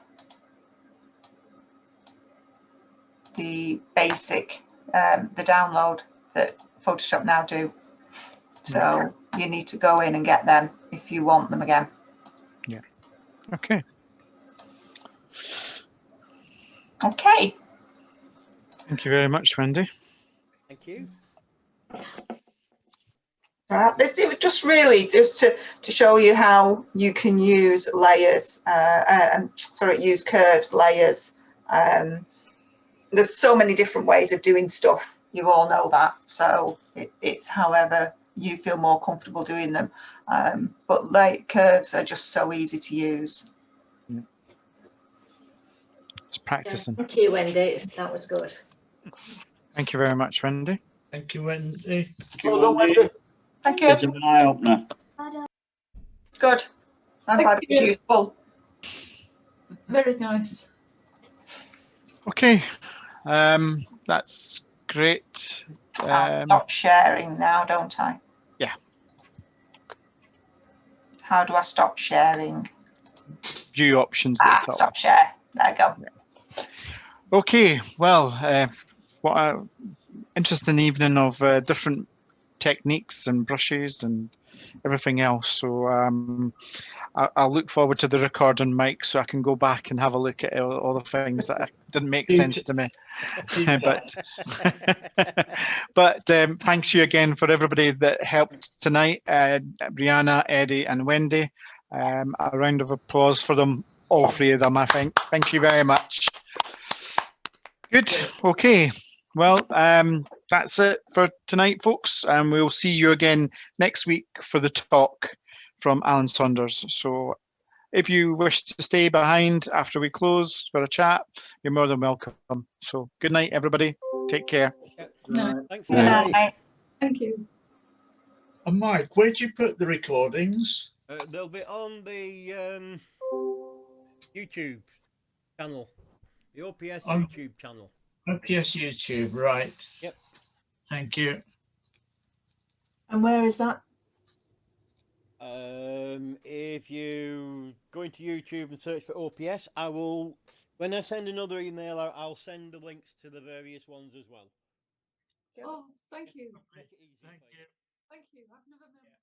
the basic, the download that Photoshop now do. So you need to go in and get them if you want them again. Yeah. Okay. Okay. Thank you very much, Wendy. Thank you. This is just really just to show you how you can use layers, use curves, layers. There's so many different ways of doing stuff. You all know that. So it's however you feel more comfortable doing them. But like curves are just so easy to use. Yeah. It's practicing. Thank you, Wendy. That was good. Thank you very much, Wendy. Thank you, Wendy. Well done, Wendy. Thank you. It's an eye opener. It's good. I'm glad it was useful. Very nice. Okay. That's great. I'll stop sharing now, don't I? Yeah. How do I stop sharing? View options at the top. Stop share. There you go. Yeah. Okay. Well, what an interesting evening of different techniques and brushes and everything else. So I'll look forward to the recording, Mike, so I can go back and have a look at all the things that didn't make sense to me. but thanks you again for everybody that helped tonight, Brianna, Eddie and Wendy. A round of applause for them, all three of them, I think. Thank you very much. Good. Okay. Well, that's it for tonight, folks. And we'll see you again next week for the talk from Alan Saunders. So if you wish to stay behind after we close for a chat, you're more than welcome. So good night, everybody. Take care. No. Thanks. Good night. Thank you. And Mike, where'd you put the recordings? They'll be on the YouTube channel, the OPS YouTube channel. OPS YouTube, right. Yep. Thank you. And where is that? If you go into YouTube and search for OPS, I will, when I send another email out, I'll send the links to the various ones as well. Oh, thank you. Make it easy. Thank you. Thank you. I've never been.